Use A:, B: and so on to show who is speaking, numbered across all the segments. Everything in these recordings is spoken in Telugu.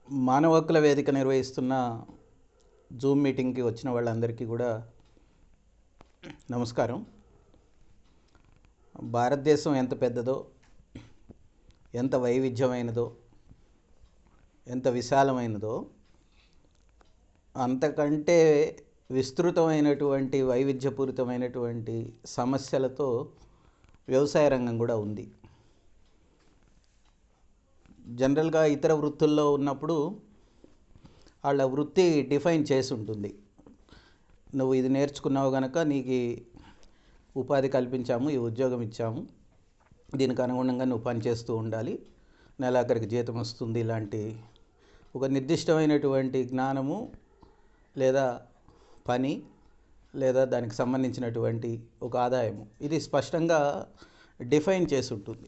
A: మానవ హక్కుల వేదిక నిర్వహిస్తున్న జూమ్ మీటింగ్కి వచ్చిన వాళ్ళందరికీ కూడా నమస్కారం. భారతదేశం ఎంత పెద్దదో, ఎంత వైవిధ్యమైనదో, ఎంత విశాలమైనదో, అంతకంటే విస్తృతమైనటువంటి వైవిధ్యపూరితమైనటువంటి సమస్యలతో వ్యవసాయ రంగం కూడా ఉంది. జనరల్గా ఇతర వృత్తుల్లో ఉన్నప్పుడు వాళ్ళ వృత్తి డిఫైన్ చేసి ఉంటుంది. నువ్వు ఇది నేర్చుకున్నావు కనుక నీకు ఉపాధి కల్పించాము, ఈ ఉద్యోగం ఇచ్చాము, దీనికి అనుగుణంగా నువ్వు పనిచేస్తూ ఉండాలి, నెలాఖరికి జీతం వస్తుంది, ఇలాంటి ఒక నిర్దిష్టమైనటువంటి జ్ఞానము లేదా పని లేదా దానికి సంబంధించినటువంటి ఒక ఆదాయము ఇది స్పష్టంగా డిఫైన్ చేసి ఉంటుంది.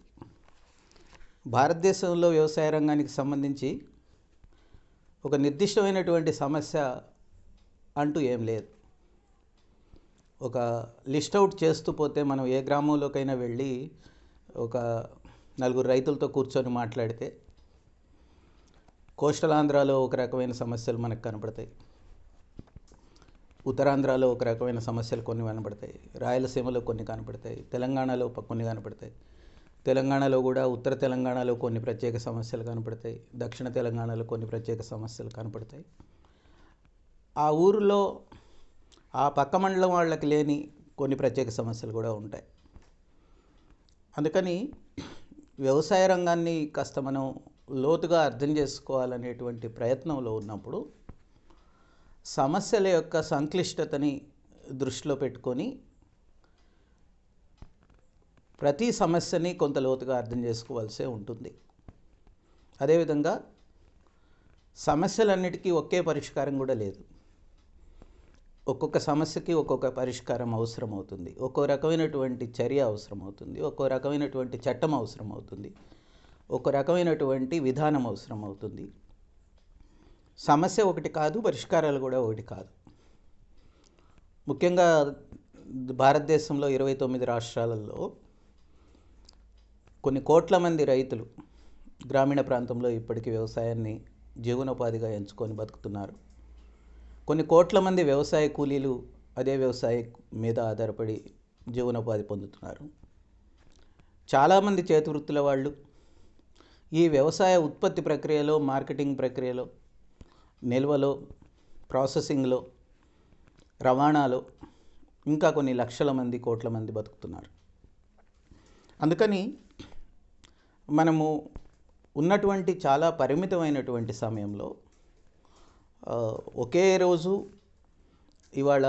A: భారతదేశంలో వ్యవసాయ రంగానికి సంబంధించి ఒక నిర్దిష్టమైనటువంటి సమస్య అంటూ ఏం లేదు. ఒక లిస్ట్ అవుట్ చేస్తూ పోతే మనం ఏ గ్రామంలోకైనా వెళ్ళి ఒక నలుగురు రైతులతో కూర్చొని మాట్లాడితే కోస్టల్ ఆంధ్రాలో ఒక రకమైన సమస్యలు మనకు కనపడతాయి, ఉత్తరాంధ్రాలో ఒక రకమైన సమస్యలు కొన్ని కనపడతాయి, రాయలసీమలో కొన్ని కనపడతాయి, తెలంగాణలో కొన్ని కనపడతాయి. తెలంగాణలో కూడా ఉత్తర తెలంగాణలో కొన్ని ప్రత్యేక సమస్యలు కనపడతాయి, దక్షిణ తెలంగాణలో కొన్ని ప్రత్యేక సమస్యలు కనపడతాయి. ఆ ఊరిలో ఆ పక్క మండలం వాళ్ళకి లేని కొన్ని ప్రత్యేక సమస్యలు కూడా ఉంటాయి. అందుకని వ్యవసాయ రంగాన్ని కాస్త మనం లోతుగా అర్థం చేసుకోవాలనేటువంటి ప్రయత్నంలో ఉన్నప్పుడు సమస్యల యొక్క సంక్లిష్టతని దృష్టిలో పెట్టుకొని ప్రతి సమస్యని కొంత లోతుగా అర్థం చేసుకోవాల్సి ఉంటుంది. అదేవిధంగా సమస్యలన్నిటికీ ఒకే పరిష్కారం కూడా లేదు. ఒక్కొక్క సమస్యకి ఒక్కొక్క పరిష్కారం అవసరం అవుతుంది, ఒక్కో రకమైనటువంటి చర్య అవసరం అవుతుంది, ఒక్కో రకమైనటువంటి చట్టం అవసరం అవుతుంది, ఒక్కో రకమైనటువంటి విధానం అవసరం అవుతుంది. సమస్య ఒకటి కాదు, పరిష్కారాలు కూడా ఒకటి కాదు. ముఖ్యంగా భారతదేశంలో 29 రాష్ట్రాలలో కొన్ని కోట్ల మంది రైతులు గ్రామీణ ప్రాంతంలో ఇప్పటికీ వ్యవసాయాన్ని జీవనోపాధిగా ఎంచుకొని బతుకుతున్నారు. కొన్ని కోట్ల మంది వ్యవసాయ కూలీలు అదే వ్యవసాయం మీద ఆధారపడి జీవనోపాధి పొందుతున్నారు. చాలామంది చేతి వృత్తుల వాళ్ళు ఈ వ్యవసాయ ఉత్పత్తి ప్రక్రియలో, మార్కెటింగ్ ప్రక్రియలో, నిల్వలో, ప్రాసెసింగ్లో, రవాణాలో ఇంకా కొన్ని లక్షల మంది, కోట్ల మంది బతుకుతున్నారు. అందుకని మనము ఉన్నటువంటి చాలా పరిమితమైనటువంటి సమయంలో ఒకే రోజు ఇవాళ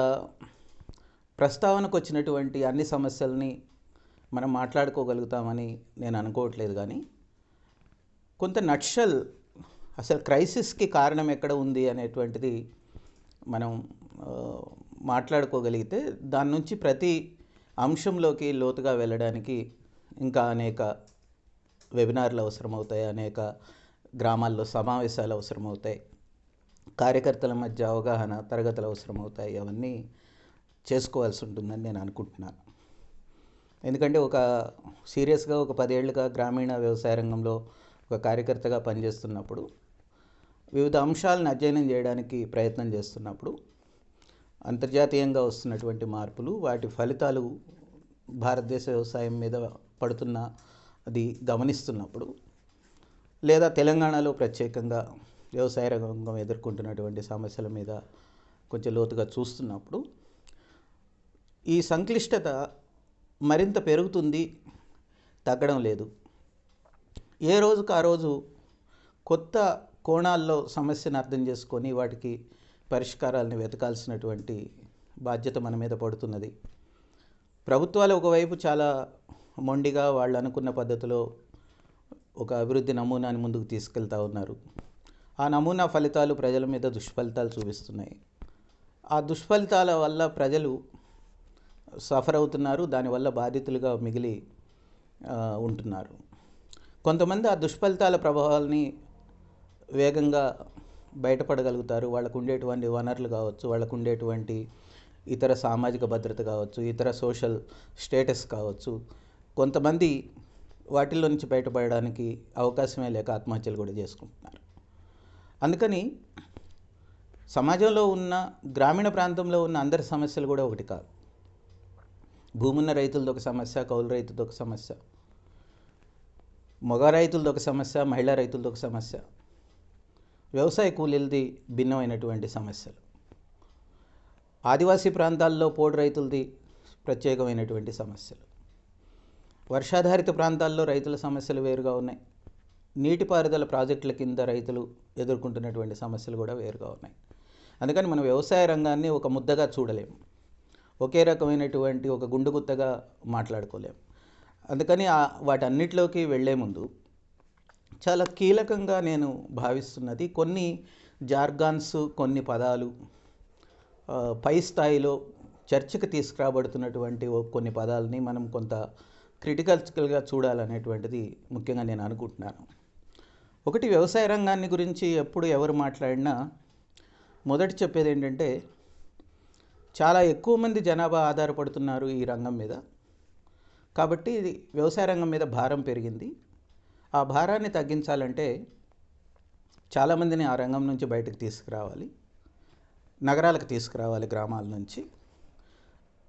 A: ప్రస్తావనకు వచ్చినటువంటి అన్ని సమస్యల్ని మనం మాట్లాడుకోగలుగుతామని నేను అనుకోవట్లేదు. కానీ కొంత నట్షల్ అసలు క్రైసిస్కి కారణం ఎక్కడ ఉంది అనేటువంటిది మనం మాట్లాడుకోగలిగితే దాని నుంచి ప్రతి అంశంలోకి లోతుగా వెళ్ళడానికి ఇంకా అనేక వెబినార్లు అవసరమవుతాయి, అనేక గ్రామాల్లో సమావేశాలు అవసరమవుతాయి, కార్యకర్తల మధ్య అవగాహన తరగతులు అవసరమవుతాయి. అవన్నీ చేసుకోవాల్సి ఉంటుందని నేను అనుకుంటున్నాను. ఎందుకంటే ఒక సీరియస్గా ఒక 10 ఏళ్ళుగా గ్రామీణ వ్యవసాయ రంగంలో ఒక కార్యకర్తగా పనిచేస్తున్నప్పుడు, వివిధ అంశాలను అధ్యయనం చేయడానికి ప్రయత్నం చేస్తున్నప్పుడు అంతర్జాతీయంగా వస్తున్నటువంటి మార్పులు, వాటి ఫలితాలు భారతదేశ వ్యవసాయం మీద పడుతున్న అది గమనిస్తున్నప్పుడు, లేదా తెలంగాణలో ప్రత్యేకంగా వ్యవసాయ రంగం ఎదుర్కొంటున్నటువంటి సమస్యల మీద కొంచెం లోతుగా చూస్తున్నప్పుడు ఈ సంక్లిష్టత మరింత పెరుగుతుంది, తగ్గడం లేదు. ఏ రోజుకు ఆ రోజు కొత్త కోణాల్లో సమస్యను అర్థం చేసుకొని వాటికి పరిష్కారాలను వెతకాల్సినటువంటి బాధ్యత మన మీద పడుతున్నది. ప్రభుత్వాలు ఒకవైపు చాలా మొండిగా వాళ్ళు అనుకున్న పద్ధతిలో ఒక అభివృద్ధి నమూనాని ముందుకు తీసుకెళ్తూ ఉన్నారు. ఆ నమూనా ఫలితాలు ప్రజల మీద దుష్ఫలితాలు చూపిస్తున్నాయి. ఆ దుష్ఫలితాల వల్ల ప్రజలు సఫర్ అవుతున్నారు, దానివల్ల బాధితులుగా మిగిలి ఉంటున్నారు. కొంతమంది ఆ దుష్ఫలితాల ప్రభావాలని వేగంగా బయటపడగలుగుతారు. వాళ్ళకు ఉండేటువంటి వనరులు కావచ్చు, వాళ్ళకు ఉండేటువంటి ఇతర సామాజిక భద్రత కావచ్చు, ఇతర సోషల్ స్టేటస్ కావచ్చు, కొంతమంది వాటిల్లో నుంచి బయటపడడానికి అవకాశమే లేక ఆత్మహత్యలు కూడా చేసుకుంటున్నారు. అందుకని సమాజంలో ఉన్న గ్రామీణ ప్రాంతంలో ఉన్న అందరి సమస్యలు కూడా ఒకటి కాదు. భూమున్న రైతులది ఒక సమస్య, కౌలు రైతులది ఒక సమస్య, మగ రైతులది ఒక సమస్య, మహిళా రైతులది ఒక సమస్య, వ్యవసాయ కూలీలది భిన్నమైనటువంటి సమస్యలు, ఆదివాసీ ప్రాంతాల్లో పోడు రైతులది ప్రత్యేకమైనటువంటి సమస్యలు, వర్షాధారిత ప్రాంతాల్లో రైతుల సమస్యలు వేరుగా ఉన్నాయి, నీటిపారుదల ప్రాజెక్టుల కింద రైతులు ఎదుర్కొంటున్నటువంటి సమస్యలు కూడా వేరుగా ఉన్నాయి. అందుకని మనం వ్యవసాయ రంగాన్ని ఒక ముద్దగా చూడలేము, ఒకే రకమైనటువంటి ఒక గుండుగుత్తగా మాట్లాడుకోలేము. అందుకని వాటన్నిటిలోకి వెళ్ళే ముందు చాలా కీలకంగా నేను భావిస్తున్నది కొన్ని జార్గాన్స్, కొన్ని పదాలు, పై స్థాయిలో చర్చకు తీసుకురాబడుతున్నటువంటి కొన్ని పదాలని మనం కొంత క్రిటికల్గా చూడాలనేటువంటిది ముఖ్యంగా నేను అనుకుంటున్నాను. ఒకటి, వ్యవసాయ రంగాన్ని గురించి ఎప్పుడు ఎవరు మాట్లాడినా మొదటి చెప్పేది ఏంటంటే, చాలా ఎక్కువ మంది జనాభా ఆధారపడుతున్నారు ఈ రంగం మీద, కాబట్టి ఇది వ్యవసాయ రంగం మీద భారం పెరిగింది. ఆ భారాన్ని తగ్గించాలంటే చాలామందిని ఆ రంగం నుంచి బయటకు తీసుకురావాలి, నగరాలకు తీసుకురావాలి, గ్రామాల నుంచి.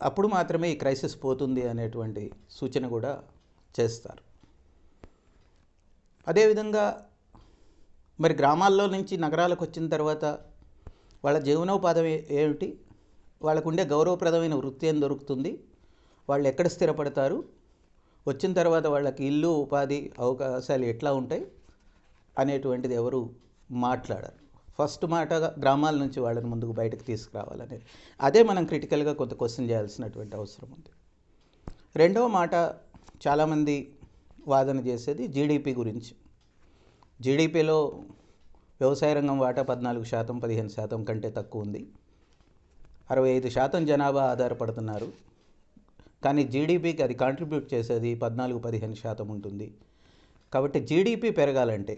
A: అప్పుడు మాత్రమే ఈ క్రైసిస్ పోతుంది అనేటువంటి సూచన కూడా చేస్తారు. అదేవిధంగా మరి గ్రామాల్లో నుంచి నగరాలకు వచ్చిన తర్వాత వాళ్ళ జీవనోపాధి ఏమిటి, వాళ్ళకు ఉండే గౌరవప్రదమైన వృత్తి ఏం దొరుకుతుంది, వాళ్ళు ఎక్కడ స్థిరపడతారు, వచ్చిన తర్వాత వాళ్ళకి ఇల్లు, ఉపాధి అవకాశాలు ఎట్లా ఉంటాయి అనేటువంటిది ఎవరు మాట్లాడారు. ఫస్ట్ మాట గ్రామాల నుంచి వాళ్ళని ముందుకు బయటకు తీసుకురావాలనేది. అదే మనం క్రిటికల్గా కొంత క్వశ్చన్ చేయాల్సినటువంటి అవసరం ఉంది. రెండవ మాట చాలామంది వాదన చేసేది జీడిపి గురించి. జీడిపిలో వ్యవసాయ రంగం వాటా 14%, 15% కంటే తక్కువ ఉంది. 65% జనాభా ఆధారపడుతున్నారు, కానీ జీడిపికి అది కాంట్రిబ్యూట్ చేసేది 14-15% ఉంటుంది. కాబట్టి జీడిపి పెరగాలంటే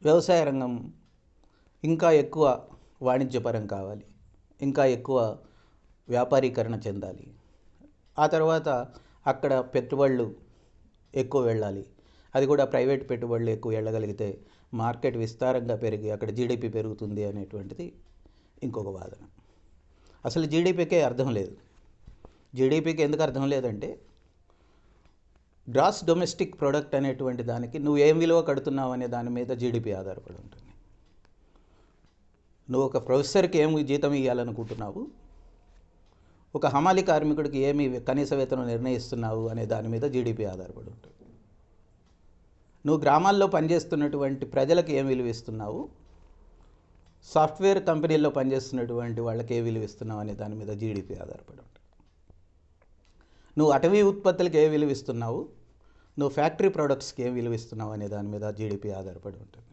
A: వ్యవసాయ రంగం ఇంకా ఎక్కువ వాణిజ్యపరం కావాలి, ఇంకా ఎక్కువ వ్యాపారీకరణ చెందాలి. ఆ తర్వాత అక్కడ పెట్టుబడులు ఎక్కువ వెళ్ళాలి, అది కూడా ప్రైవేట్ పెట్టుబడులు ఎక్కువ వెళ్ళగలిగితే మార్కెట్ విస్తారంగా పెరిగి అక్కడ జీడిపి పెరుగుతుంది అనేటువంటిది ఇంకొక వాదన. అసలు జీడిపికే అర్థం లేదు. జీడిపికి ఎందుకు అర్థం లేదంటే, గ్రాస్ డొమెస్టిక్ ప్రోడక్ట్ అనేటువంటి దానికి నువ్వు ఏం విలువ కడుతున్నావు అనే దాని మీద జీడిపి ఆధారపడి ఉంటుంది. నువ్వు ఒక ప్రొఫెసర్కి ఏమి జీతం ఇవ్వాలనుకుంటున్నావు, ఒక హమాలి కార్మికుడికి ఏమి కనీస వేతనం నిర్ణయిస్తున్నావు అనే దాని మీద జీడిపి ఆధారపడి ఉంటుంది. నువ్వు గ్రామాల్లో పనిచేస్తున్నటువంటి ప్రజలకు ఏం విలువ ఇస్తున్నావు, సాఫ్ట్వేర్ కంపెనీల్లో పనిచేస్తున్నటువంటి వాళ్ళకి ఏ విలువ ఇస్తున్నావు అనే దాని మీద జీడిపి ఆధారపడి ఉంటుంది. నువ్వు అటవీ ఉత్పత్తులకు ఏ విలువ ఇస్తున్నావు, నువ్వు ఫ్యాక్టరీ ప్రొడక్ట్స్కి ఏం విలువ ఇస్తున్నావు అనే దాని మీద జీడిపి ఆధారపడి ఉంటుంది.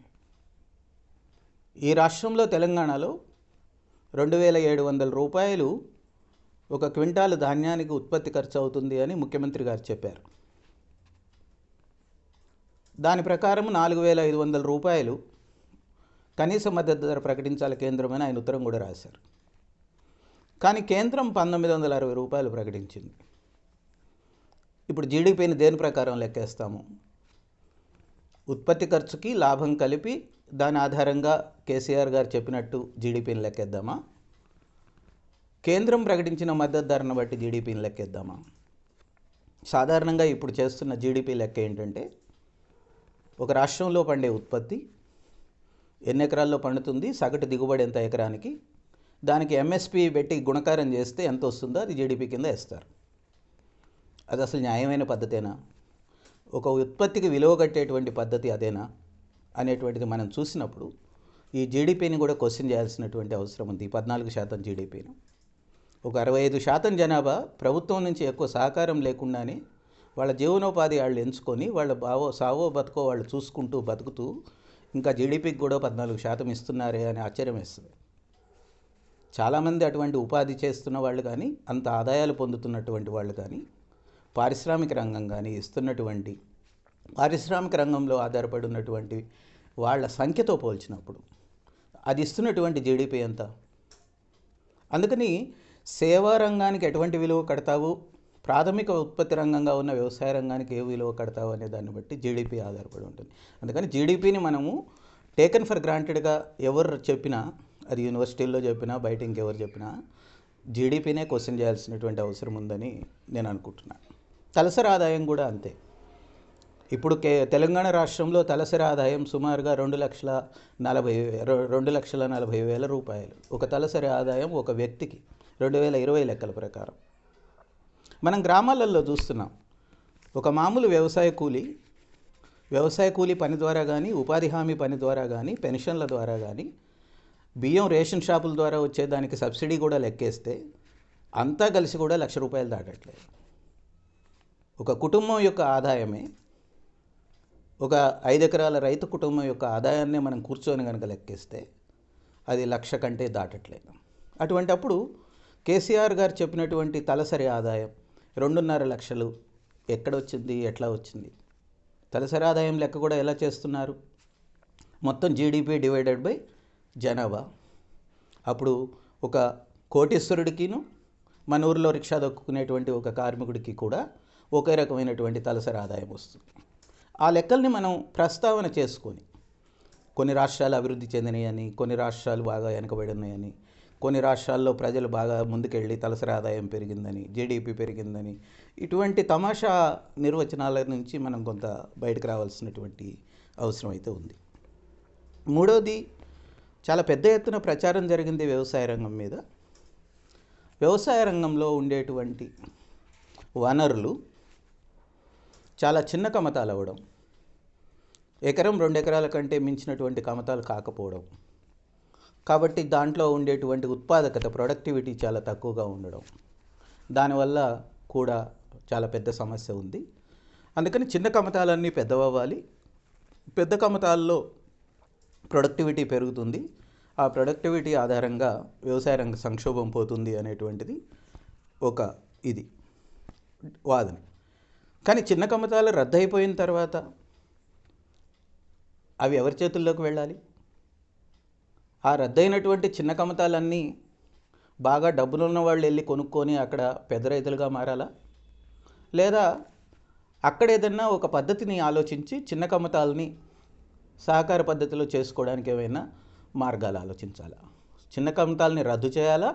A: ఈ రాష్ట్రంలో తెలంగాణలో 2700 రూపాయలు ఒక క్వింటాలు ధాన్యానికి ఉత్పత్తి ఖర్చు అవుతుంది అని ముఖ్యమంత్రి గారు చెప్పారు. దాని ప్రకారం 4500 రూపాయలు కనీస మద్దతు ధర ప్రకటించాలి కేంద్రమని ఆయన ఉత్తరం కూడా రాశారు. కానీ కేంద్రం 1960 రూపాయలు ప్రకటించింది. ఇప్పుడు జీడిపిని దేని ప్రకారం లెక్కేస్తాము? ఉత్పత్తి ఖర్చుకి లాభం కలిపి దాని ఆధారంగా కేసీఆర్ గారు చెప్పినట్టు జీడిపిని లెక్కేద్దామా, కేంద్రం ప్రకటించిన మద్దతు ధరను బట్టి జీడిపిని లెక్కేద్దామా? సాధారణంగా ఇప్పుడు చేస్తున్న జీడిపి లెక్క ఏంటంటే, ఒక రాష్ట్రంలో పండే ఉత్పత్తి ఎన్ని ఎకరాల్లో పండుతుంది, సగటు దిగుబడి ఎంత ఎకరానికి, దానికి ఎంఎస్పి పెట్టి గుణకారం చేస్తే ఎంత వస్తుందో అది జీడిపి కింద వేస్తారు. అది అసలు న్యాయమైన పద్ధతేనా? ఒక ఉత్పత్తికి విలువ కట్టేటువంటి పద్ధతి అదేనా అనేటువంటిది మనం చూసినప్పుడు ఈ జీడిపిని కూడా క్వశ్చన్ చేయాల్సినటువంటి అవసరం ఉంది. 14% జీడిపిని, ఒక 65% జనాభా ప్రభుత్వం నుంచి ఎక్కువ సహకారం లేకుండానే వాళ్ళ జీవనోపాధి వాళ్ళు ఎంచుకొని వాళ్ళ సావో బతుకో వాళ్ళు చూసుకుంటూ బతుకుతూ ఇంకా జీడిపికి కూడా 14% ఇస్తున్నారే అని ఆశ్చర్యం వేస్తుంది. చాలామంది అటువంటి ఉపాధి చేస్తున్న వాళ్ళు కానీ, అంత ఆదాయాలు పొందుతున్నటువంటి వాళ్ళు కానీ, పారిశ్రామిక రంగం కానీ ఇస్తున్నటువంటి, పారిశ్రామిక రంగంలో ఆధారపడి ఉన్నటువంటి వాళ్ళ సంఖ్యతో పోల్చినప్పుడు అది ఇస్తున్నటువంటి జీడిపి ఎంత? అందుకని సేవా రంగానికి ఎటువంటి విలువ కడతావు, ప్రాథమిక ఉత్పత్తి రంగంగా ఉన్న వ్యవసాయ రంగానికి ఏ విలువ కడతావు అనే దాన్ని బట్టి జీడిపి ఆధారపడి ఉంటుంది. అందుకని జీడిపిని మనము టేకన్ ఫర్ గ్రాంటెడ్గా ఎవరు చెప్పినా, అది యూనివర్సిటీల్లో చెప్పినా బయట ఇంకెవరు చెప్పినా జీడిపినే క్వశ్చన్ చేయాల్సినటువంటి అవసరం ఉందని నేను అనుకుంటున్నాను. తలసరి ఆదాయం కూడా అంతే. ఇప్పుడు తెలంగాణ రాష్ట్రంలో తలసరి ఆదాయం సుమారుగా 2,40,000 రూపాయలు. ఒక తలసరి ఆదాయం ఒక వ్యక్తికి 2020 లెక్కల ప్రకారం. మనం గ్రామాలలో చూస్తున్నాం, ఒక మామూలు వ్యవసాయ కూలీ పని ద్వారా కానీ, ఉపాధి హామీ పని ద్వారా కానీ, పెన్షన్ల ద్వారా కానీ, బియ్యం రేషన్ షాపుల ద్వారా వచ్చేదానికి సబ్సిడీ కూడా లెక్కేస్తే అంతా కలిసి కూడా ₹1,00,000 దాటట్లేదు. ఒక కుటుంబం యొక్క ఆదాయమే, ఒక 5 ఎకరాల రైతు కుటుంబం యొక్క ఆదాయాన్నే మనం కూర్చొని కనుక లెక్కేస్తే అది 1,00,000 కంటే దాటట్లేదు. అటువంటప్పుడు కేసీఆర్ గారు చెప్పినటువంటి తలసరి ఆదాయం 2.5 లక్షలు ఎక్కడొచ్చింది, ఎట్లా వచ్చింది? తలసరి ఆదాయం లెక్క కూడా ఎలా చేస్తున్నారు? మొత్తం జీడిపి డివైడెడ్ బై జనాభా. అప్పుడు ఒక కోటీశ్వరుడికిను మన ఊరిలో రిక్షా దొక్కునేటువంటి ఒక కార్మికుడికి కూడా ఒకే రకమైనటువంటి తలసరి ఆదాయం వస్తుంది. ఆ లెక్కల్ని మనం ప్రస్తావన చేసుకొని, కొన్ని రాష్ట్రాలు అభివృద్ధి చెందినాయని, కొన్ని రాష్ట్రాలు బాగా వెనకబడినాయని, కొన్ని రాష్ట్రాల్లో ప్రజలు బాగా ముందుకెళ్ళి తలసరి ఆదాయం పెరిగిందని, జీడిపి పెరిగిందని, ఇటువంటి తమాషా నిర్వచనాల నుంచి మనం కొంత బయటకు రావాల్సినటువంటి అవసరం అయితే ఉంది. మూడవది, చాలా పెద్ద ఎత్తున ప్రచారం జరిగింది వ్యవసాయ రంగం మీద. వ్యవసాయ రంగంలో ఉండేటువంటి వనరులు చాలా చిన్న కమతాలు అవ్వడం, ఎకరం 2 ఎకరాల కంటే మించినటువంటి కమతాలు కాకపోవడం, కాబట్టి దాంట్లో ఉండేటువంటి ఉత్పాదకత, ప్రొడక్టివిటీ చాలా తక్కువగా ఉండడం, దానివల్ల కూడా చాలా పెద్ద సమస్య ఉంది. అందుకని చిన్న కమతాలన్నీ పెద్దవ్వాలి, పెద్ద కమతాల్లో ప్రొడక్టివిటీ పెరుగుతుంది, ఆ ప్రొడక్టివిటీ ఆధారంగా వ్యవసాయ రంగ సంక్షోభం పోతుంది అనేటువంటిది ఒక వాదన. కానీ చిన్న కమతాలు రద్దయిపోయిన తర్వాత అవి ఎవరి చేతుల్లోకి వెళ్ళాలి? ఆ రద్దయినటువంటి చిన్న కమతాలన్నీ బాగా డబ్బులున్న వాళ్ళు వెళ్ళి కొనుక్కొని అక్కడ పెద్ద రైతులుగా మారాలా? లేదా అక్కడ ఏదన్నా ఒక పద్ధతిని ఆలోచించి చిన్న కమతాలని సహకార పద్ధతిలో చేసుకోవడానికి ఏమైనా మార్గాలు ఆలోచించాలా? చిన్న కమతాలని రద్దు చేయాలా?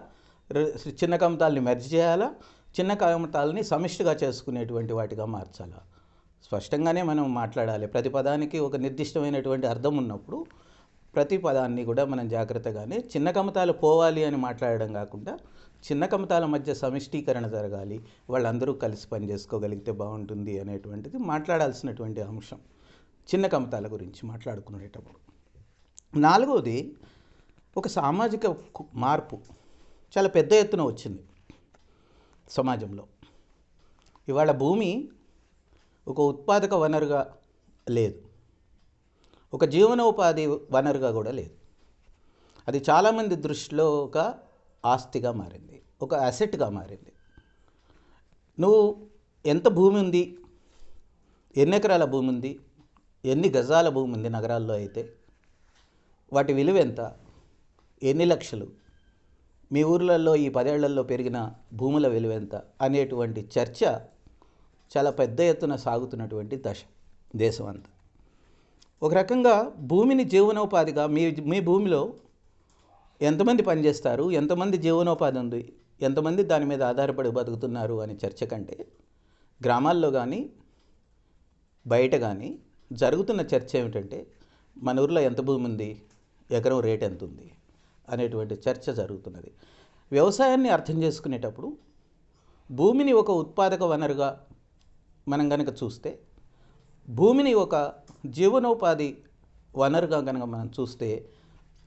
A: చిన్న కమతాలని మెర్జ్ చేయాలా? చిన్న కమతాలని సమిష్టిగా చేసుకునేటువంటి వాటిగా మార్చాలా? స్పష్టంగానే మనం మాట్లాడాలి. ప్రతి పదానికి ఒక నిర్దిష్టమైనటువంటి అర్థం ఉన్నప్పుడు ప్రతి పదాన్ని కూడా మనం జాగ్రత్తగానే చిన్న కమతాలు పోవాలి అని మాట్లాడడం కాకుండా చిన్న కమతాల మధ్య సమిష్టీకరణ జరగాలి, వాళ్ళందరూ కలిసి పని చేసుకోగలిగితే బాగుంటుంది అనేటువంటిది మాట్లాడాల్సినటువంటి అంశం చిన్న కమతాల గురించి మాట్లాడుకునేటప్పుడు. నాలుగవది, ఒక సామాజిక మార్పు చాలా పెద్ద ఎత్తున వచ్చింది సమాజంలో. ఇవాళ భూమి ఒక ఉత్పాదక వనరుగా లేదు, ఒక జీవనోపాధి వనరుగా కూడా లేదు. అది చాలామంది దృష్టిలో ఒక ఆస్తిగా మారింది, ఒక అసెట్గా మారింది. నువ్వు ఎంత భూమి ఉంది, ఎన్ని ఎకరాల భూమి ఉంది, ఎన్ని గజాల భూమి ఉంది నగరాల్లో అయితే, వాటి విలువ ఎంత, ఎన్ని లక్షలు, మీ ఊర్లలో ఈ 10 ఏళ్లలో పెరిగిన భూముల విలువ ఎంత అనేటువంటి చర్చ చాలా పెద్ద ఎత్తున సాగుతున్నటువంటి దశ దేశం అంతా. ఒక రకంగా భూమిని జీవనోపాధిగా, మీ భూమిలో ఎంతమంది పనిచేస్తారు, ఎంతమంది జీవనోపాధి ఉంది, ఎంతమంది దాని మీద ఆధారపడి బతుకుతున్నారు అనే చర్చ కంటే గ్రామాల్లో కానీ బయట కానీ జరుగుతున్న చర్చ ఏమిటంటే మన ఊర్లో ఎంత భూమి ఉంది, ఎకరం రేట్ ఎంత ఉంది అనేటువంటి చర్చ జరుగుతున్నది. వ్యవసాయాన్ని అర్థం చేసుకునేటప్పుడు భూమిని ఒక ఉత్పాదక వనరుగా మనం కనుక చూస్తే, భూమిని ఒక జీవనోపాధి వనరుగా కనుక మనం చూస్తే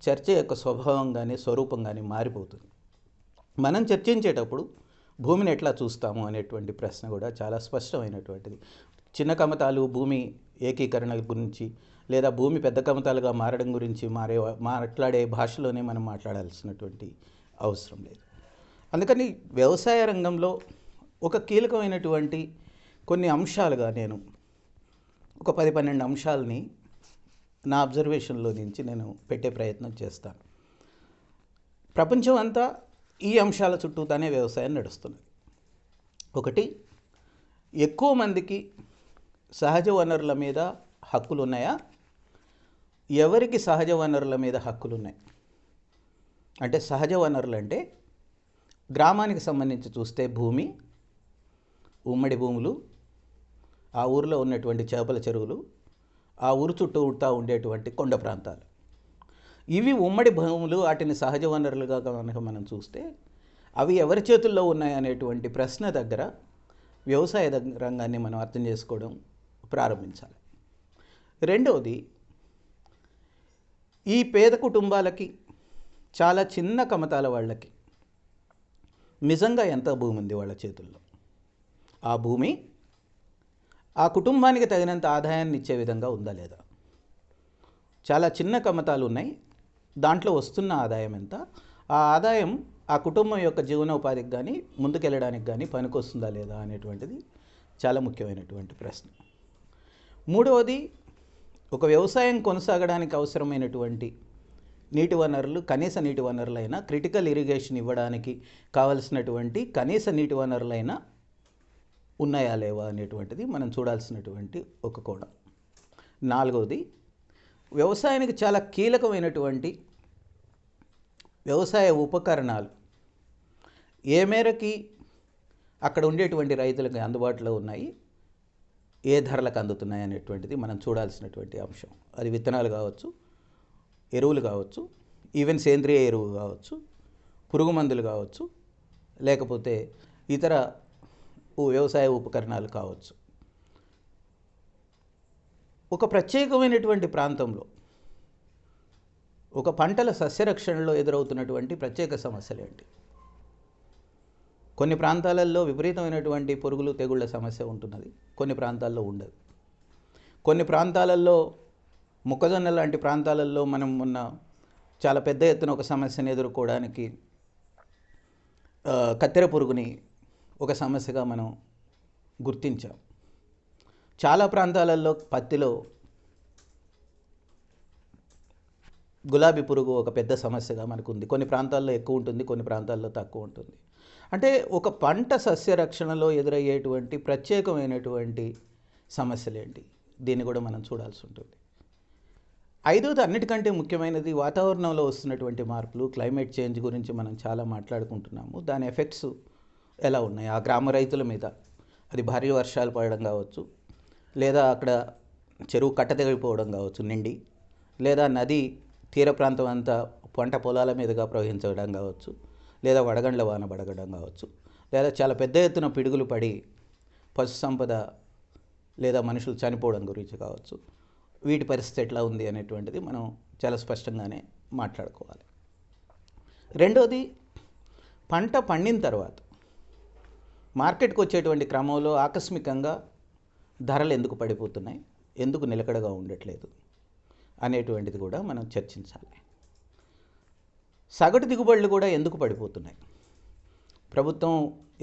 A: చర్చ యొక్క స్వభావం కానీ స్వరూపం కానీ మారిపోతుంది. మనం చర్చించేటప్పుడు భూమిని ఎట్లా చూస్తాము అనేటువంటి ప్రశ్న కూడా చాలా స్పష్టమైనటువంటిది. చిన్న కమతాలు భూమి ఏకీకరణ గురించి లేదా భూమి పెద్ద కమతాలుగా మారడం గురించి మాట్లాడే భాషలోనే మనం మాట్లాడాల్సినటువంటి అవసరం లేదు. అందుకని వ్యవసాయ రంగంలో ఒక కీలకమైనటువంటి కొన్ని అంశాలుగా నేను ఒక 10-12 అంశాలని నా అబ్జర్వేషన్లో నుంచి నేను పెట్టే ప్రయత్నం చేస్తాను. ప్రపంచం అంతా ఈ అంశాల చుట్టూతానే వ్యవసాయం నడుస్తున్నది. ఒకటి, ఎక్కువ మందికి సహజ వనరుల మీద హక్కులు ఉన్నాయా, ఎవరికి సహజ వనరుల మీద హక్కులు ఉన్నాయి అంటే, సహజ వనరులు అంటే గ్రామానికి సంబంధించి చూస్తే భూమి, ఉమ్మడి భూములు, ఆ ఊరిలో ఉన్నటువంటి చేపల చెరువులు, ఆ ఊరు చుట్టూ ఉండేటువంటి కొండ ప్రాంతాలు, ఇవి ఉమ్మడి భూములు. వాటిని సహజ వనరులుగా కనుక మనం చూస్తే అవి ఎవరి చేతుల్లో ఉన్నాయనేటువంటి ప్రశ్న దగ్గర వ్యవసాయ రంగాన్ని మనం అర్థం చేసుకోవడం ప్రారంభించాలి. రెండవది, ఈ పేద కుటుంబాలకి, చాలా చిన్న కమతాల వాళ్ళకి నిజంగా ఎంత భూమి ఉంది వాళ్ళ చేతుల్లో, ఆ భూమి ఆ కుటుంబానికి తగినంత ఆదాయాన్ని ఇచ్చే విధంగా ఉందా లేదా? చాలా చిన్న కమతాలు ఉన్నాయి, దాంట్లో వస్తున్న ఆదాయం ఎంత, ఆ ఆదాయం ఆ కుటుంబం యొక్క జీవనోపాధికి కానీ ముందుకెళ్ళడానికి కానీ పనికొస్తుందా లేదా అనేటువంటిది చాలా ముఖ్యమైనటువంటి ప్రశ్న. మూడవది, ఒక వ్యవసాయం కొనసాగడానికి అవసరమైనటువంటి నీటి వనరులు, కనీస నీటి వనరులైనా, క్రిటికల్ ఇరిగేషన్ ఇవ్వడానికి కావలసినటువంటి కనీస నీటి వనరులైనా ఉన్నాయా లేవా అనేటువంటిది మనం చూడాల్సినటువంటి ఒక కోణం. నాలుగవది, వ్యవసాయానికి చాలా కీలకమైనటువంటి వ్యవసాయ ఉపకరణాలు ఏ మేరకి అక్కడ ఉండేటువంటి రైతులకు అందుబాటులో ఉన్నాయి, ఏ ధరలకు అందుతున్నాయి అనేటువంటిది మనం చూడాల్సినటువంటి అంశం. అది విత్తనాలు కావచ్చు, ఎరువులు కావచ్చు, ఈవెన్ సేంద్రియ ఎరువు కావచ్చు, పురుగు మందులు కావచ్చు, లేకపోతే ఇతర వ్యవసాయ ఉపకరణాలు కావచ్చు. ఒక ప్రత్యేకమైనటువంటి ప్రాంతంలో ఒక పంటల సస్యరక్షణలో ఎదురవుతున్నటువంటి ప్రత్యేక సమస్యలు ఏంటి? కొన్ని ప్రాంతాలలో విపరీతమైనటువంటి పురుగులు తెగుళ్ళ సమస్య ఉంటున్నది, కొన్ని ప్రాంతాల్లో ఉండదు. కొన్ని ప్రాంతాలలో, మొక్కజొన్న లాంటి ప్రాంతాలలో మనం మొన్న చాలా పెద్ద ఎత్తున ఒక సమస్యను ఎదుర్కోవడానికి కత్తెర పురుగుని ఒక సమస్యగా మనం గుర్తించాం. చాలా ప్రాంతాలలో పత్తిలో గులాబీ పురుగు ఒక పెద్ద సమస్యగా మనకు ఉంది. కొన్ని ప్రాంతాల్లో ఎక్కువ ఉంటుంది, కొన్ని ప్రాంతాల్లో తక్కువ ఉంటుంది. అంటే ఒక పంట సస్యరక్షణలో ఎదురయ్యేటువంటి ప్రత్యేకమైనటువంటి సమస్యలు ఏంటి, దీన్ని కూడా మనం చూడాల్సి ఉంటుంది. ఐదవది, అన్నిటికంటే ముఖ్యమైనది, వాతావరణంలో వస్తున్నటువంటి మార్పులు, క్లైమేట్ చేంజ్ గురించి మనం చాలా మాట్లాడుకుంటున్నాము. దాని ఎఫెక్ట్స్ ఎలా ఉన్నాయి ఆ గ్రామ రైతుల మీద? అది భారీ వర్షాలు పడడం కావచ్చు, లేదా అక్కడ చెరువు కట్ట తెగిపోవడం కావచ్చు నిండి, లేదా నది తీర ప్రాంతం అంతా పంట పొలాల మీదుగా ప్రవహించడం కావచ్చు, లేదా వడగండ్ల వాన పడగడం కావచ్చు, లేదా చాలా పెద్ద ఎత్తున పిడుగులు పడి పశు సంపద లేదా మనుషులు చనిపోవడం గురించి కావచ్చు. వీటి పరిస్థితి ఎట్లా ఉంది అనేటువంటిది మనం చాలా స్పష్టంగానే మాట్లాడుకోవాలి. రెండోది, పంట పండిన తర్వాత మార్కెట్కి వచ్చేటువంటి క్రమంలో ఆకస్మికంగా ధరలు ఎందుకు పడిపోతున్నాయి, ఎందుకు నిలకడగా ఉండట్లేదు అనేటువంటిది కూడా మనం చర్చించాలి. సగటు దిగుబడులు కూడా ఎందుకు పడిపోతున్నాయి? ప్రభుత్వం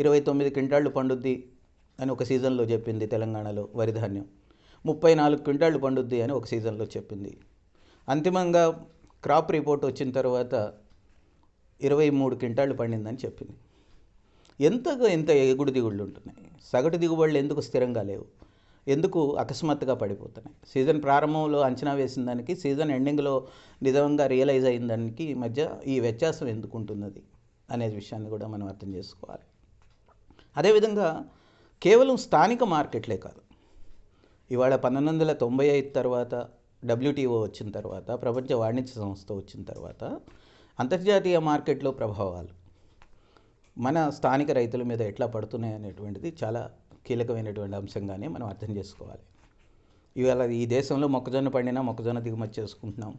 A: 29 క్వింటాళ్ళు పండుద్ది అని ఒక సీజన్లో చెప్పింది తెలంగాణలో వరి ధాన్యం, 34 క్వింటాళ్ళు పండుద్ది అని ఒక సీజన్లో చెప్పింది. అంతిమంగా క్రాప్ రిపోర్ట్ వచ్చిన తర్వాత 23 క్వింటాళ్ళు పండిందని చెప్పింది. ఎంత ఎగుడు దిగుళ్ళు ఉంటున్నాయి? సగటు దిగుబడులు ఎందుకు స్థిరంగా లేవు, ఎందుకు అకస్మాత్తుగా పడిపోతున్నాయి? సీజన్ ప్రారంభంలో అంచనా వేసిన దానికి, సీజన్ ఎండింగ్లో నిజంగా రియలైజ్ అయిన దానికి మధ్య ఈ వ్యత్యాసం ఎందుకు ఉంటున్నది అనే విషయాన్ని కూడా మనం అర్థం చేసుకోవాలి. అదేవిధంగా కేవలం స్థానిక మార్కెట్లే కాదు, ఇవాళ 1995 తర్వాత WTO వచ్చిన తర్వాత, ప్రపంచ వాణిజ్య సంస్థ వచ్చిన తర్వాత అంతర్జాతీయ మార్కెట్లో ప్రభావాలు మన స్థానిక రైతుల మీద ఎట్లా పడుతున్నాయి అనేటువంటిది చాలా కీలకమైనటువంటి అంశంగానే మనం అర్థం చేసుకోవాలి. ఇవాళ ఈ దేశంలో మొక్కజొన్న పండినా మొక్కజొన్న దిగుమతి చేసుకుంటున్నాం,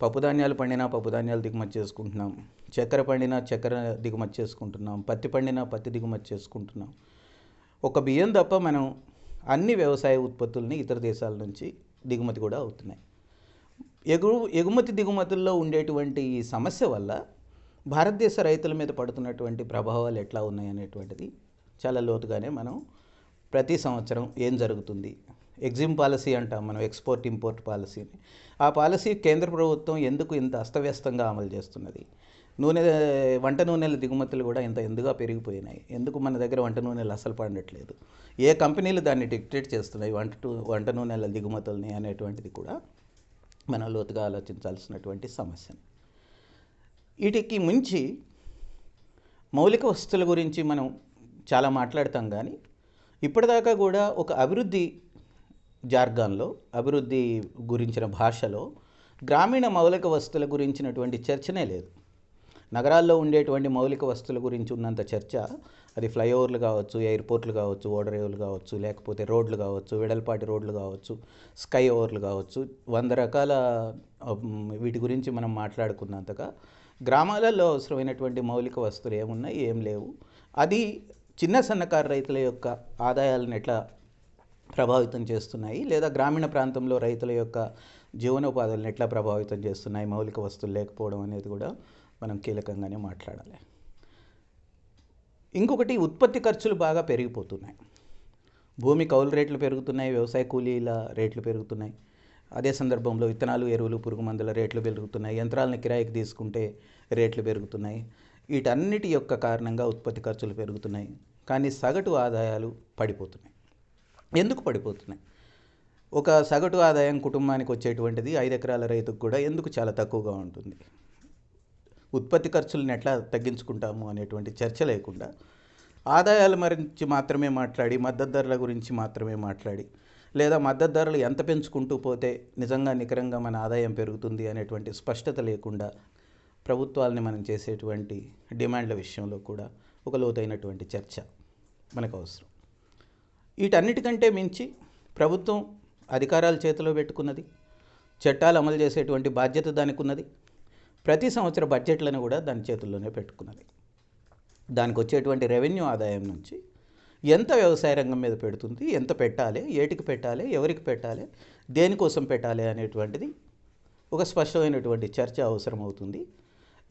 A: పప్పు ధాన్యాలు పండినా పప్పు ధాన్యాలు దిగుమతి చేసుకుంటున్నాం, చక్కెర పండినా చక్కెర దిగుమతి చేసుకుంటున్నాం, పత్తి పండినా పత్తి దిగుమతి చేసుకుంటున్నాం. ఒక బియ్యం తప్ప మనం అన్ని వ్యవసాయ ఉత్పత్తుల్ని ఇతర దేశాల నుంచి దిగుమతి కూడా అవుతున్నాయి. ఎగుమతి దిగుమతుల్లో ఉండేటువంటి ఈ సమస్య వల్ల భారతదేశ రైతుల మీద పడుతున్నటువంటి ప్రభావాలు ఎట్లా ఉన్నాయి అనేటువంటిది చాలా లోతుగానే మనం ప్రతి సంవత్సరం ఏం జరుగుతుంది, ఎగ్జిమ్ పాలసీ అంటాం మనం, ఎక్స్పోర్ట్ ఇంపోర్ట్ పాలసీని, ఆ పాలసీ కేంద్ర ప్రభుత్వం ఎందుకు ఇంత అస్తవ్యస్తంగా అమలు చేస్తున్నది, వంట నూనెల దిగుమతులు కూడా ఎందుగా పెరిగిపోయినాయి, ఎందుకు మన దగ్గర వంట నూనెలు అసలు పడట్లేదు, ఏ కంపెనీలు దాన్ని డిక్టేట్ చేస్తున్నాయి వంట నూనెల దిగుమతుల్ని అనేటువంటిది కూడా మనం లోతుగా ఆలోచించాల్సినటువంటి సమస్య. వీటికి మించి మౌలిక వసతుల గురించి మనం చాలా మాట్లాడతాం, కానీ ఇప్పటిదాకా కూడా ఒక అభివృద్ధి జార్గాన్లో, అభివృద్ధి గురించిన భాషలో గ్రామీణ మౌలిక వసతుల గురించినటువంటి చర్చనే లేదు. నగరాల్లో ఉండేటువంటి మౌలిక వసతుల గురించి ఉన్నంత చర్చ, అది ఫ్లైఓవర్లు కావచ్చు, ఎయిర్పోర్ట్లు కావచ్చు, ఓడరేవులు కావచ్చు, లేకపోతే రోడ్లు కావచ్చు, వెడల్పాటి రోడ్లు కావచ్చు, స్కై ఓవర్లు కావచ్చు, 100 రకాల వీటి గురించి మనం మాట్లాడుకున్నంతగా గ్రామాలలో అవసరమైనటువంటి మౌలిక వసతులు ఏమున్నాయి, ఏం లేవు. అది చిన్న సన్నకారు రైతుల యొక్క ఆదాయాలను ఎట్లా ప్రభావితం చేస్తున్నాయి, లేదా గ్రామీణ ప్రాంతంలో రైతుల యొక్క జీవనోపాధులను ఎట్లా ప్రభావితం చేస్తున్నాయి మౌలిక వసతులు లేకపోవడం అనేది కూడా మనం కీలకంగానే మాట్లాడాలి. ఇంకొకటి, ఉత్పత్తి ఖర్చులు బాగా పెరిగిపోతున్నాయి. భూమి కౌలు రేట్లు పెరుగుతున్నాయి, వ్యవసాయ కూలీల రేట్లు పెరుగుతున్నాయి. అదే సందర్భంలో విత్తనాలు, ఎరువులు, పురుగు మందుల రేట్లు పెరుగుతున్నాయి. యంత్రాలను కిరాయికి తీసుకుంటే రేట్లు పెరుగుతున్నాయి. వీటన్నిటి యొక్క కారణంగా ఉత్పత్తి ఖర్చులు పెరుగుతున్నాయి, కానీ సగటు ఆదాయాలు పడిపోతున్నాయి. ఎందుకు పడిపోతున్నాయి? ఒక సగటు ఆదాయం కుటుంబానికి వచ్చేటువంటిది 5 ఎకరాల రైతుకు కూడా ఎందుకు చాలా తక్కువగా ఉంటుంది? ఉత్పత్తి ఖర్చులను ఎట్లా తగ్గించుకుంటాము అనేటువంటి చర్చ లేకుండా ఆదాయాల గురించి మాత్రమే మాట్లాడి, మద్దతు ధరల గురించి మాత్రమే మాట్లాడి, లేదా మద్దతు ధరలు ఎంత పెంచుకుంటూ పోతే నిజంగా నికరంగా మన ఆదాయం పెరుగుతుంది అనేటువంటి స్పష్టత లేకుండా ప్రభుత్వాలని మనం చేసేటువంటి డిమాండ్ల విషయంలో కూడా ఒక లోతైనటువంటి చర్చ మనకు అవసరం. వీటన్నిటికంటే మించి ప్రభుత్వం అధికారాలు చేతిలో పెట్టుకున్నది, చట్టాలు అమలు చేసేటువంటి బాధ్యత దానికి ఉన్నది. ప్రతి సంవత్సరం బడ్జెట్లను కూడా దాని చేతుల్లోనే పెట్టుకున్నది. దానికి వచ్చేటువంటి రెవెన్యూ ఆదాయం నుంచి ఎంత వ్యవసాయ రంగం మీద పెడుతుంది, ఎంత పెట్టాలి, ఏటికి పెట్టాలి, ఎవరికి పెట్టాలి, దేనికోసం పెట్టాలి అనేటువంటిది ఒక స్పష్టమైనటువంటి చర్చ అవసరమవుతుంది.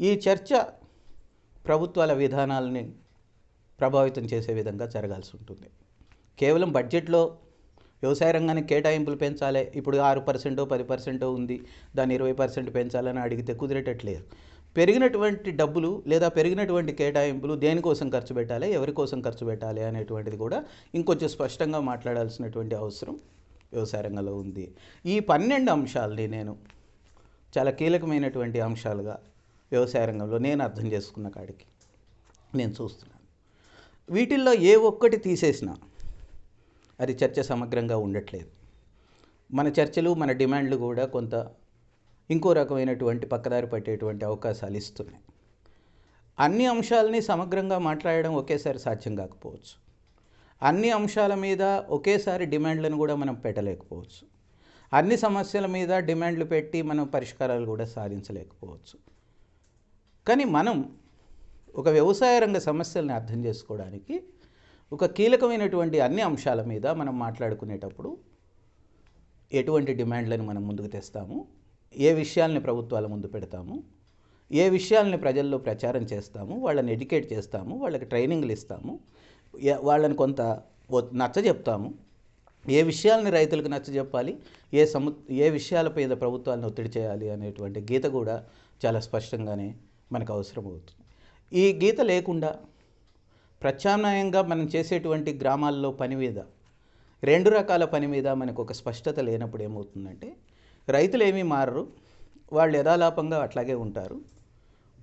A: ఈ చర్చ ప్రభుత్వాల విధానాలని ప్రభావితం చేసే విధంగా జరగాల్సి ఉంటుంది. కేవలం బడ్జెట్లో వ్యవసాయ రంగానికి కేటాయింపులు పెంచాలి, ఇప్పుడు 6% 10% ఉంది, దాన్ని 20% పెంచాలని అడిగితే కుదిరేటట్లేదు. పెరిగినటువంటి డబ్బులు లేదా పెరిగినటువంటి కేటాయింపులు దేనికోసం ఖర్చు పెట్టాలి, ఎవరి కోసం ఖర్చు పెట్టాలి అనేటువంటిది కూడా ఇంకొంచెం స్పష్టంగా మాట్లాడాల్సినటువంటి అవసరం వ్యవసాయ రంగంలో ఉంది. ఈ 12 అంశాలని నేను చాలా కీలకమైనటువంటి అంశాలుగా వ్యవసాయ రంగంలో నేను అర్థం చేసుకున్న కాడికి నేను చూస్తున్నాను. వీటిల్లో ఏ ఒక్కటి తీసేసినా అది చర్చ సమగ్రంగా ఉండట్లేదు. మన చర్చలు, మన డిమాండ్లు కూడా కొంత ఇంకో రకమైనటువంటి పక్కదారి పట్టేటువంటి అవకాశాలు ఇస్తున్నాయి. అన్ని అంశాలని సమగ్రంగా మాట్లాడడం ఒకేసారి సాధ్యం కాకపోవచ్చు. అన్ని అంశాల మీద ఒకేసారి డిమాండ్లను కూడా మనం పెట్టలేకపోవచ్చు. అన్ని సమస్యల మీద డిమాండ్లు పెట్టి మనం పరిష్కారాలు కూడా సాధించలేకపోవచ్చు. కానీ మనం ఒక వ్యవసాయ రంగ సమస్యల్ని అర్థం చేసుకోవడానికి ఒక కీలకమైనటువంటి అన్ని అంశాల మీద మనం మాట్లాడుకునేటప్పుడు ఎటువంటి డిమాండ్లను మనం ముందుకు తెస్తాము, ఏ విషయాల్ని ప్రభుత్వాల ముందు పెడతాము, ఏ విషయాల్ని ప్రజల్లో ప్రచారం చేస్తాము, వాళ్ళని ఎడ్యుకేట్ చేస్తాము, వాళ్ళకి ట్రైనింగ్లు ఇస్తాము, వాళ్ళని కొంత నచ్చజెప్తాము, ఏ విషయాలని రైతులకు నచ్చజెప్పాలి, ఏ విషయాల మీద ప్రభుత్వాలను ఒత్తిడి చేయాలి అనేటువంటి గీత కూడా చాలా స్పష్టంగానే మనకు అవసరం అవుతుంది. ఈ గీత లేకుండా ప్రత్యామ్నాయంగా మనం చేసేటువంటి గ్రామాల్లో పని మీద, 2 రకాల పని మీద మనకు ఒక స్పష్టత లేనప్పుడు ఏమవుతుందంటే, రైతులు ఏమీ మారరు, వాళ్ళు యథాలాపంగా అట్లాగే ఉంటారు.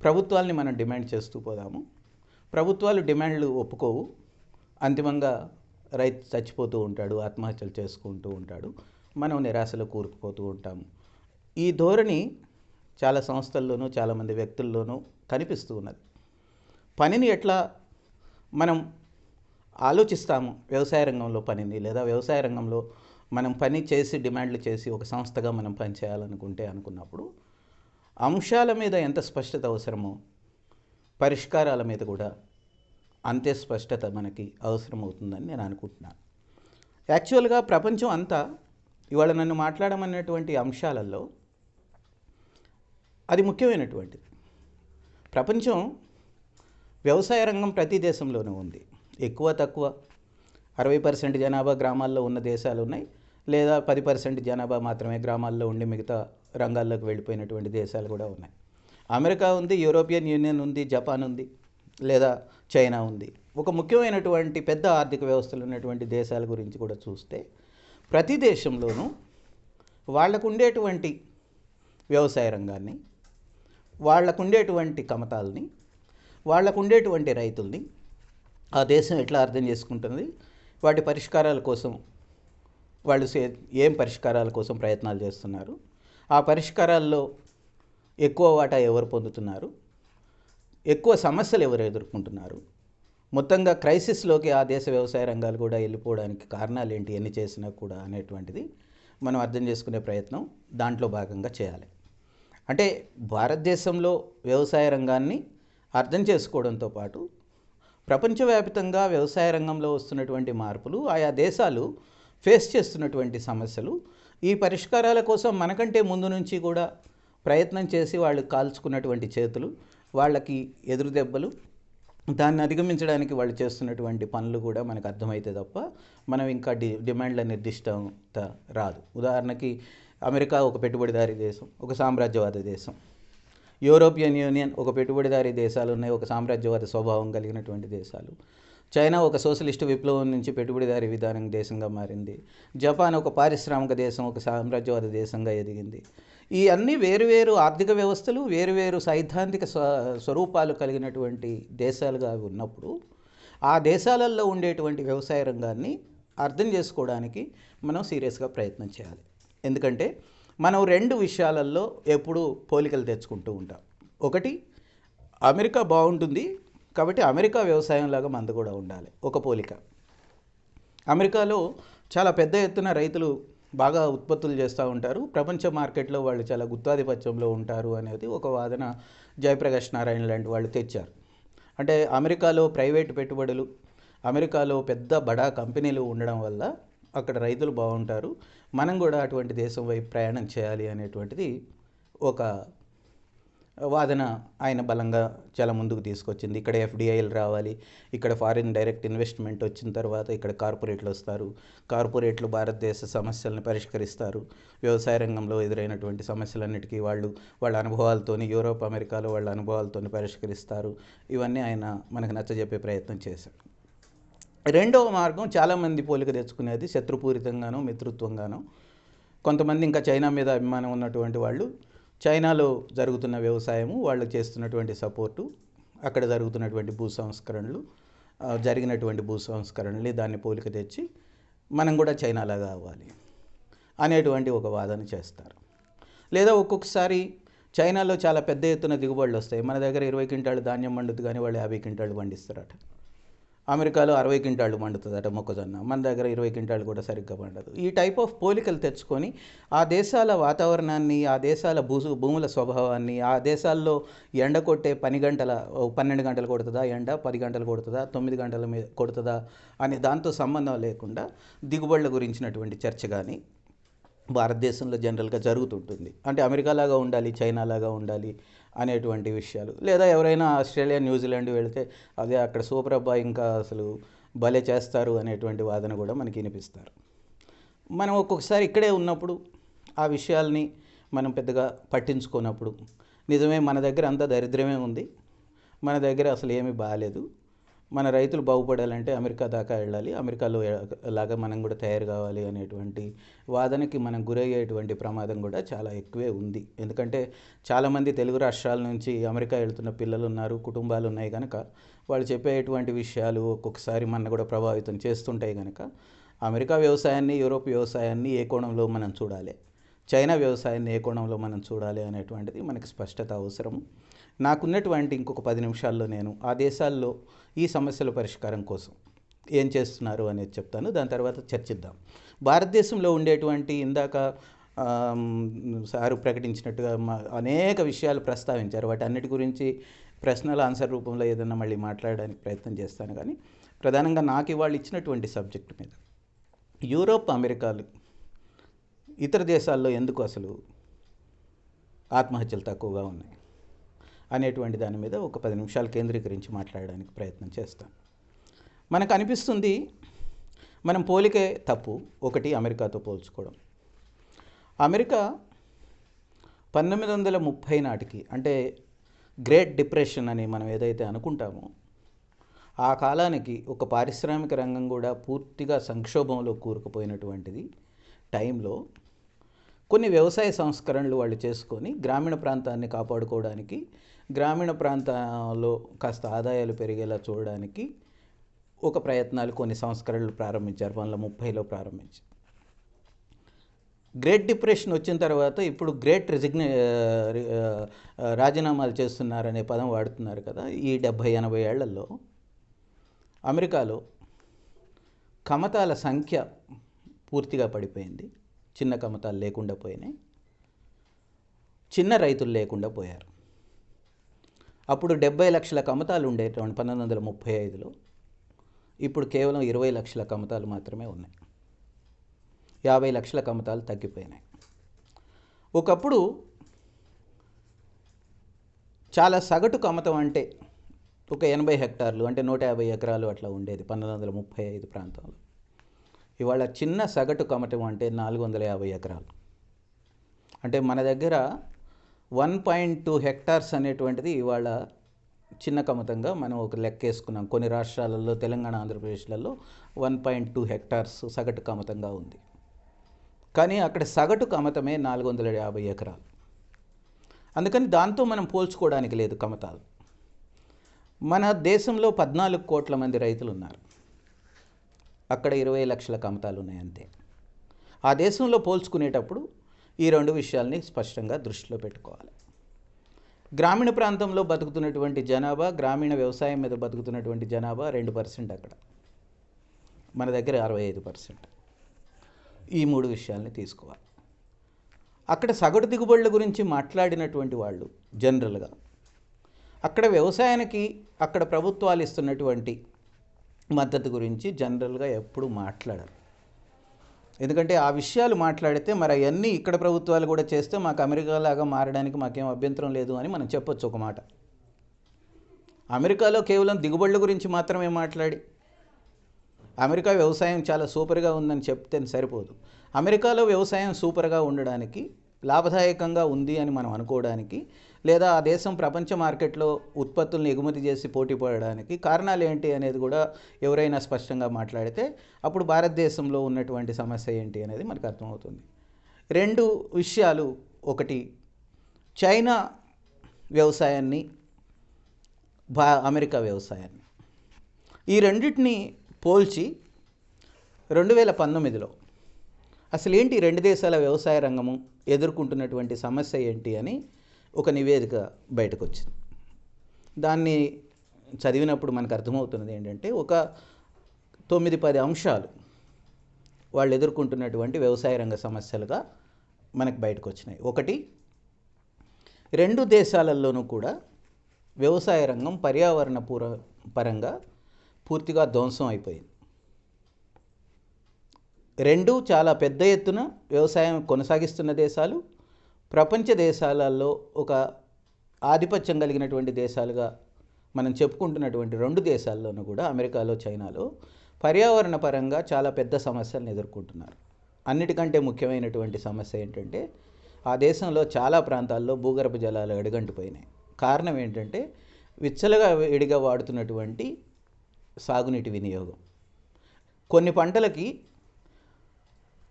A: ప్రభుత్వాల్ని మనం డిమాండ్ చేస్తూ పోదాము, ప్రభుత్వాలు డిమాండ్లు ఒప్పుకోవు, అంతిమంగా రైతు చచ్చిపోతూ ఉంటాడు, ఆత్మహత్యలు చేసుకుంటూ ఉంటాడు, మనం నిరాశలో కూరుకుపోతూ ఉంటాము. ఈ ధోరణి చాలా సంస్థల్లోనూ చాలామంది వ్యక్తుల్లోనూ కనిపిస్తూ ఉన్నది. పనిని ఎట్లా మనం ఆలోచిస్తాము, వ్యవసాయ రంగంలో పనిని, లేదా వ్యవసాయ రంగంలో మనం పని చేసి డిమాండ్లు చేసి ఒక సంస్థగా మనం పనిచేయాలనుకుంటే అనుకున్నప్పుడు అంశాల మీద ఎంత స్పష్టత అవసరమో పరిష్కారాల మీద కూడా అంతే స్పష్టత మనకి అవసరమవుతుందని నేను అనుకుంటున్నాను. యాక్చువల్గా ప్రపంచం అంతా ఇవాళ నన్ను మాట్లాడమన్నటువంటి అంశాలలో అది ముఖ్యమైనటువంటిది. ప్రపంచం వ్యవసాయ రంగం ప్రతి దేశంలోనూ ఉంది. ఎక్కువ తక్కువ 60% జనాభా గ్రామాల్లో ఉన్న దేశాలు ఉన్నాయి, లేదా 10% జనాభా మాత్రమే గ్రామాల్లో ఉండి మిగతా రంగాల్లోకి వెళ్ళిపోయినటువంటి దేశాలు కూడా ఉన్నాయి. అమెరికా ఉంది, యూరోపియన్ యూనియన్ ఉంది, జపాన్ ఉంది, లేదా చైనా ఉంది. ఒక ముఖ్యమైనటువంటి పెద్ద ఆర్థిక వ్యవస్థలు ఉన్నటువంటి దేశాల గురించి కూడా చూస్తే ప్రతి దేశంలోనూ వాళ్లకు ఉండేటువంటి వ్యవసాయ రంగాన్ని, వాళ్లకుండేటువంటి కమతాలని, వాళ్లకుండేటువంటి రైతుల్ని ఆ దేశం ఎట్లా అర్థం చేసుకుంటుంది, వాటి పరిష్కారాల కోసం వాళ్ళు ఏం పరిష్కారాల కోసం ప్రయత్నాలు చేస్తున్నారు, ఆ పరిష్కారాల్లో ఎక్కువ వాటా ఎవరు పొందుతున్నారు, ఎక్కువ సమస్యలు ఎవరు ఎదుర్కొంటున్నారు, మొత్తంగా క్రైసిస్లోకి ఆ దేశ వ్యవసాయ రంగాలు కూడా వెళ్ళిపోవడానికి కారణాలు ఏంటి ఎన్ని చేసినా కూడా అనేటువంటిది మనం అర్థం చేసుకునే ప్రయత్నం దాంట్లో భాగంగా చేయాలి. అంటే భారతదేశంలో వ్యవసాయ రంగాన్ని అర్థం చేసుకోవడంతో పాటు ప్రపంచవ్యాప్తంగా వ్యవసాయ రంగంలో వస్తున్నటువంటి మార్పులు, ఆయా దేశాలు ఫేస్ చేస్తున్నటువంటి సమస్యలు, ఈ పరిష్కారాల కోసం మనకంటే ముందు నుంచి కూడా ప్రయత్నం చేసి వాళ్ళు కాల్చుకున్నటువంటి చేతులు, వాళ్ళకి ఎదురు దెబ్బలు, దాన్ని అధిగమించడానికి వాళ్ళు చేస్తున్నటువంటి పనులు కూడా మనకు అర్థమైతే తప్ప మనం ఇంకా డిమాండ్ల నిర్దిష్టత రాదు. ఉదాహరణకి అమెరికా ఒక పెట్టుబడిదారీ దేశం, ఒక సామ్రాజ్యవాద దేశం. యూరోపియన్ యూనియన్ ఒక పెట్టుబడిదారీ దేశాలు ఉన్నాయి, ఒక సామ్రాజ్యవాద స్వభావం కలిగినటువంటి దేశాలు. చైనా ఒక సోషలిస్టు విప్లవం నుంచి పెట్టుబడిదారీ విధానం దేశంగా మారింది. జపాన్ ఒక పారిశ్రామిక దేశం, ఒక సామ్రాజ్యవాద దేశంగా ఎదిగింది. ఈ అన్ని వేరువేరు ఆర్థిక వ్యవస్థలు, వేరువేరు సైద్ధాంతిక స్వరూపాలు కలిగినటువంటి దేశాలుగా ఉన్నప్పుడు ఆ దేశాలలో ఉండేటువంటి వ్యవసాయ రంగాన్ని అర్థం చేసుకోవడానికి మనం సీరియస్గా ప్రయత్నం చేయాలి. ఎందుకంటే మనం రెండు విషయాలలో ఎప్పుడూ పోలికలు తెచ్చుకుంటూ ఉంటాం. ఒకటి, అమెరికా బాగుంటుంది కాబట్టి అమెరికా వ్యవసాయంలాగా మందు కూడా ఉండాలి, ఒక పోలిక. అమెరికాలో చాలా పెద్ద ఎత్తున రైతులు బాగా ఉత్పత్తులు చేస్తూ ఉంటారు, ప్రపంచ మార్కెట్లో వాళ్ళు చాలా గుత్తాధిపత్యంలో ఉంటారు అనేది ఒక వాదన జయప్రకాష్ నారాయణ లాంటి వాళ్ళు తెచ్చారు. అంటే అమెరికాలో ప్రైవేటు పెట్టుబడులు, అమెరికాలో పెద్ద బడా కంపెనీలు ఉండడం వల్ల అక్కడ రైతులు బాగుంటారు, మనం కూడా అటువంటి దేశం వైపు ప్రయాణం చేయాలి అనేటువంటిది ఒక వాదన ఆయన బలంగా చాలా ముందుకు తీసుకొచ్చింది. ఇక్కడ ఎఫ్డిఐలు రావాలి, ఇక్కడ ఫారిన్ డైరెక్ట్ ఇన్వెస్ట్మెంట్ వచ్చిన తర్వాత ఇక్కడ కార్పొరేట్లు వస్తారు, కార్పొరేట్లు భారతదేశ సమస్యలను పరిష్కరిస్తారు, వ్యవసాయ రంగంలో ఎదురైనటువంటి సమస్యలన్నిటికీ వాళ్ళ అనుభవాలతోని, యూరోప్ అమెరికాలో వాళ్ళ అనుభవాలతోని పరిష్కరిస్తారు. ఇవన్నీ ఆయన మనకు నచ్చజెప్పే ప్రయత్నం చేశారు. రెండవ మార్గం చాలామంది పోలిక తెచ్చుకునేది శత్రుపూరితంగానో మిత్రుత్వంగానో. కొంతమంది ఇంకా చైనా మీద అభిమానం ఉన్నటువంటి వాళ్ళు చైనాలో జరుగుతున్న వ్యవసాయము, వాళ్ళు చేస్తున్నటువంటి సపోర్టు, అక్కడ జరుగుతున్నటువంటి జరిగినటువంటి భూ సంస్కరణలు దాన్ని పోలిక తెచ్చి మనం కూడా చైనాలాగా అవ్వాలి అనేటువంటి ఒక వాదన చేస్తారు. లేదా ఒక్కొక్కసారి చైనాలో చాలా పెద్ద ఎత్తున దిగుబడులు వస్తాయి, మన దగ్గర 20 క్వింటాళ్ళు ధాన్యం పండుతుంది కానీ వాళ్ళు 50 క్వింటాళ్ళు పండిస్తారట. అమెరికాలో 60 క్వింటాళ్ళు పండుతుందట మొక్కజొన్న, మన దగ్గర 20 క్వింటాళ్ళు కూడా సరిగ్గా పండదు. ఈ టైప్ ఆఫ్ పోలికలు తెచ్చుకొని ఆ దేశాల వాతావరణాన్ని, ఆ దేశాల భూముల స్వభావాన్ని, ఆ దేశాల్లో ఎండ కొట్టే 12 గంటలు కొడుతుందా ఎండ, 10 గంటలు కొడుతుందా, 9 గంటల మీద కొడుతుందా అని దాంతో సంబంధం లేకుండా దిగుబడుల గురించినటువంటి చర్చ కానీ భారతదేశంలో జనరల్గా జరుగుతుంటుంది. అంటే అమెరికాలాగా ఉండాలి, చైనాలాగా ఉండాలి అనేటువంటి విషయాలు. లేదా ఎవరైనా ఆస్ట్రేలియా, న్యూజిలాండ్ వెళితే అదే అక్కడ సూపర్ అబ్బాయి ఇంకా అసలు భలే చేస్తారు అనేటువంటి వాదన కూడా మనకి వినిపిస్తారు. మనం ఒక్కొక్కసారి ఇక్కడే ఉన్నప్పుడు ఆ విషయాల్ని మనం పెద్దగా పట్టించుకోనప్పుడు, నిజమే మన దగ్గర అంతా దరిద్రమే ఉంది, మన దగ్గర అసలు ఏమీ బాగాలేదు, మన రైతులు బాగుపడాలంటే అమెరికా దాకా వెళ్ళాలి, అమెరికాలో లాగా మనం కూడా తయారు కావాలి అనేటువంటి వాదనకి మనం గురయ్యేటువంటి ప్రమాదం కూడా చాలా ఎక్కువే ఉంది. ఎందుకంటే చాలామంది తెలుగు రాష్ట్రాల నుంచి అమెరికా వెళ్తున్న పిల్లలు ఉన్నారు, కుటుంబాలు ఉన్నాయి కనుక వాళ్ళు చెప్పేటువంటి విషయాలు ఒక్కొక్కసారి మన కూడా ప్రభావితం చేస్తుంటాయి కనుక అమెరికా వ్యవసాయాన్ని, యూరోప్ వ్యవసాయాన్ని ఏ కోణంలో మనం చూడాలి, చైనా వ్యవసాయాన్ని ఏ కోణంలో మనం చూడాలి అనేటువంటిది మనకి స్పష్టత అవసరం. నాకున్నటువంటి ఇంకొక 10 నిమిషాల్లో నేను ఆ దేశాల్లో ఈ సమస్యల పరిష్కారం కోసం ఏం చేస్తున్నారు అనేది చెప్తాను, దాని తర్వాత చర్చిద్దాం. భారతదేశంలో ఉండేటువంటి ఇందాక సారు ప్రకటించినట్టుగా అనేక విషయాలు ప్రస్తావించారు, వాటి అన్నిటి గురించి ప్రశ్నల ఆన్సర్ రూపంలో ఏదన్నా మళ్ళీ మాట్లాడడానికి ప్రయత్నం చేస్తాను. కానీ ప్రధానంగా నాకు ఇవాళ ఇచ్చినటువంటి సబ్జెక్టు మీద యూరోప్, అమెరికాలు ఇతర దేశాల్లో ఎందుకు అసలు ఆత్మహత్యలు తక్కువగా ఉన్నాయి అనేటువంటి దాని మీద ఒక 10 నిమిషాలు కేంద్రీకరించి మాట్లాడడానికి ప్రయత్నం చేస్తాను. మనకు అనిపిస్తుంది మనం పోలికే తప్పు, ఒకటి అమెరికాతో పోల్చుకోవడం. అమెరికా 1930 నాటికి, అంటే గ్రేట్ డిప్రెషన్ అని మనం ఏదైతే అనుకుంటామో ఆ కాలానికి ఒక పారిశ్రామిక రంగం కూడా పూర్తిగా సంక్షోభంలో కూరుకుపోయినటువంటిది టైంలో కొన్ని వ్యవసాయ సంస్కరణలు వాళ్ళు చేసుకొని గ్రామీణ ప్రాంతాన్ని కాపాడుకోవడానికి, గ్రామీణ ప్రాంతాల్లో కాస్త ఆదాయాలు పెరిగేలా చూడడానికి ఒక ప్రయత్నాలు, కొన్ని సంస్కరణలు ప్రారంభించారు. 1930లో ప్రారంభించి గ్రేట్ డిప్రెషన్ వచ్చిన తర్వాత ఇప్పుడు రాజీనామాలు చేస్తున్నారనే పదం వాడుతున్నారు కదా. ఈ 70-80 ఏళ్లలో అమెరికాలో కమతాల సంఖ్య పూర్తిగా పడిపోయింది. చిన్న కమతాలు లేకుండా పోయినాయి, చిన్న రైతులు లేకుండా పోయారు. అప్పుడు 70 లక్షల కమతాలు ఉండేటువంటి 1935లో, ఇప్పుడు కేవలం 20 లక్షల కమతాలు మాత్రమే ఉన్నాయి. 50 లక్షల కమతాలు తగ్గిపోయినాయి. ఒకప్పుడు చాలా సగటు కమతం అంటే ఒక 80 హెక్టార్లు అంటే 150 ఎకరాలు అట్లా ఉండేది 1935 ప్రాంతంలో. ఇవాళ చిన్న సగటు కమతం అంటే 450 ఎకరాలు. అంటే మన దగ్గర 1.2 హెక్టార్స్ అనేటువంటిది ఇవాళ చిన్న కమతంగా మనం ఒక లెక్క వేసుకున్నాం. కొన్ని రాష్ట్రాలలో, తెలంగాణ, ఆంధ్రప్రదేశ్లలో 1.2 హెక్టార్స్ సగటు కమతంగా ఉంది. కానీ అక్కడ సగటు కమతమే 450 ఎకరాలు. అందుకని దాంతో మనం పోల్చుకోవడానికి లేదు కమతాలు. మన దేశంలో 14 కోట్ల మంది రైతులు ఉన్నారు, అక్కడ 20 లక్షల కమతాలు ఉన్నాయి అంతే. ఆ దేశంలో పోల్చుకునేటప్పుడు ఈ రెండు విషయాల్ని స్పష్టంగా దృష్టిలో పెట్టుకోవాలి. గ్రామీణ ప్రాంతంలో బతుకుతున్నటువంటి జనాభా, గ్రామీణ వ్యవసాయం మీద బతుకుతున్నటువంటి జనాభా 2% అక్కడ, మన దగ్గర 65%. ఈ మూడు విషయాల్ని తీసుకోవాలి. అక్కడ సగటు దిగుబడుల గురించి మాట్లాడినటువంటి వాళ్ళు జనరల్గా అక్కడ వ్యవసాయానికి అక్కడ ప్రభుత్వాలు ఇస్తున్నటువంటి మద్దతు గురించి జనరల్గా ఎప్పుడు మాట్లాడరు. ఎందుకంటే ఆ విషయాలు మాట్లాడితే మరి అవన్నీ ఇక్కడ ప్రభుత్వాలు కూడా చేస్తే మాకు అమెరికా లాగా మారడానికి మాకేం అభ్యంతరం లేదు అని మనం చెప్పొచ్చు ఒక మాట. అమెరికాలో కేవలం దిగుబడుల గురించి మాత్రమే మాట్లాడి అమెరికా వ్యవసాయం చాలా సూపర్గా ఉందని చెప్తే సరిపోదు. అమెరికాలో వ్యవసాయం సూపర్గా ఉండడానికి, లాభదాయకంగా ఉంది అని మనం అనుకోవడానికి, లేదా ఆ దేశం ప్రపంచ మార్కెట్లో ఉత్పత్తులను ఎగుమతి చేసి పోటీ పడడానికి కారణాలు ఏంటి అనేది కూడా ఎవరైనా స్పష్టంగా మాట్లాడితే అప్పుడు భారతదేశంలో ఉన్నటువంటి సమస్య ఏంటి అనేది మనకు అర్థమవుతుంది. రెండు విషయాలు, ఒకటి చైనా వ్యవసాయాన్ని, అమెరికా వ్యవసాయాన్ని, ఈ రెండింటిని పోల్చి 2019లో అసలు ఏంటి రెండు దేశాల వ్యవసాయ రంగము ఎదుర్కొంటున్నటువంటి సమస్య ఏంటి అని ఒక నివేదిక బయటకు వచ్చింది. దాన్ని చదివినప్పుడు మనకు అర్థమవుతున్నది ఏంటంటే ఒక 9-10 అంశాలు వాళ్ళు ఎదుర్కొంటున్నటువంటి వ్యవసాయ రంగ సమస్యలుగా మనకు బయటకు వచ్చినాయి. ఒకటి, రెండు దేశాలలోనూ కూడా వ్యవసాయ రంగం పర్యావరణ పరంగా పూర్తిగా ధ్వంసం అయిపోయింది. రెండు చాలా పెద్ద ఎత్తున వ్యవసాయం కొనసాగిస్తున్న దేశాలు, ప్రపంచ దేశాలలో ఒక ఆధిపత్యం కలిగినటువంటి దేశాలుగా మనం చెప్పుకుంటున్నటువంటి రెండు దేశాల్లోనూ కూడా, అమెరికాలో, చైనాలో పర్యావరణ పరంగా చాలా పెద్ద సమస్యలను ఎదుర్కొంటున్నారు. అన్నిటికంటే ముఖ్యమైనటువంటి సమస్య ఏంటంటే ఆ దేశంలో చాలా ప్రాంతాల్లో భూగర్భ జలాలు అడుగంటిపోయినాయి. కారణం ఏంటంటే విచ్చలగా వేడిగా వాడుతున్నటువంటి సాగునీటి వినియోగం. కొన్ని పంటలకి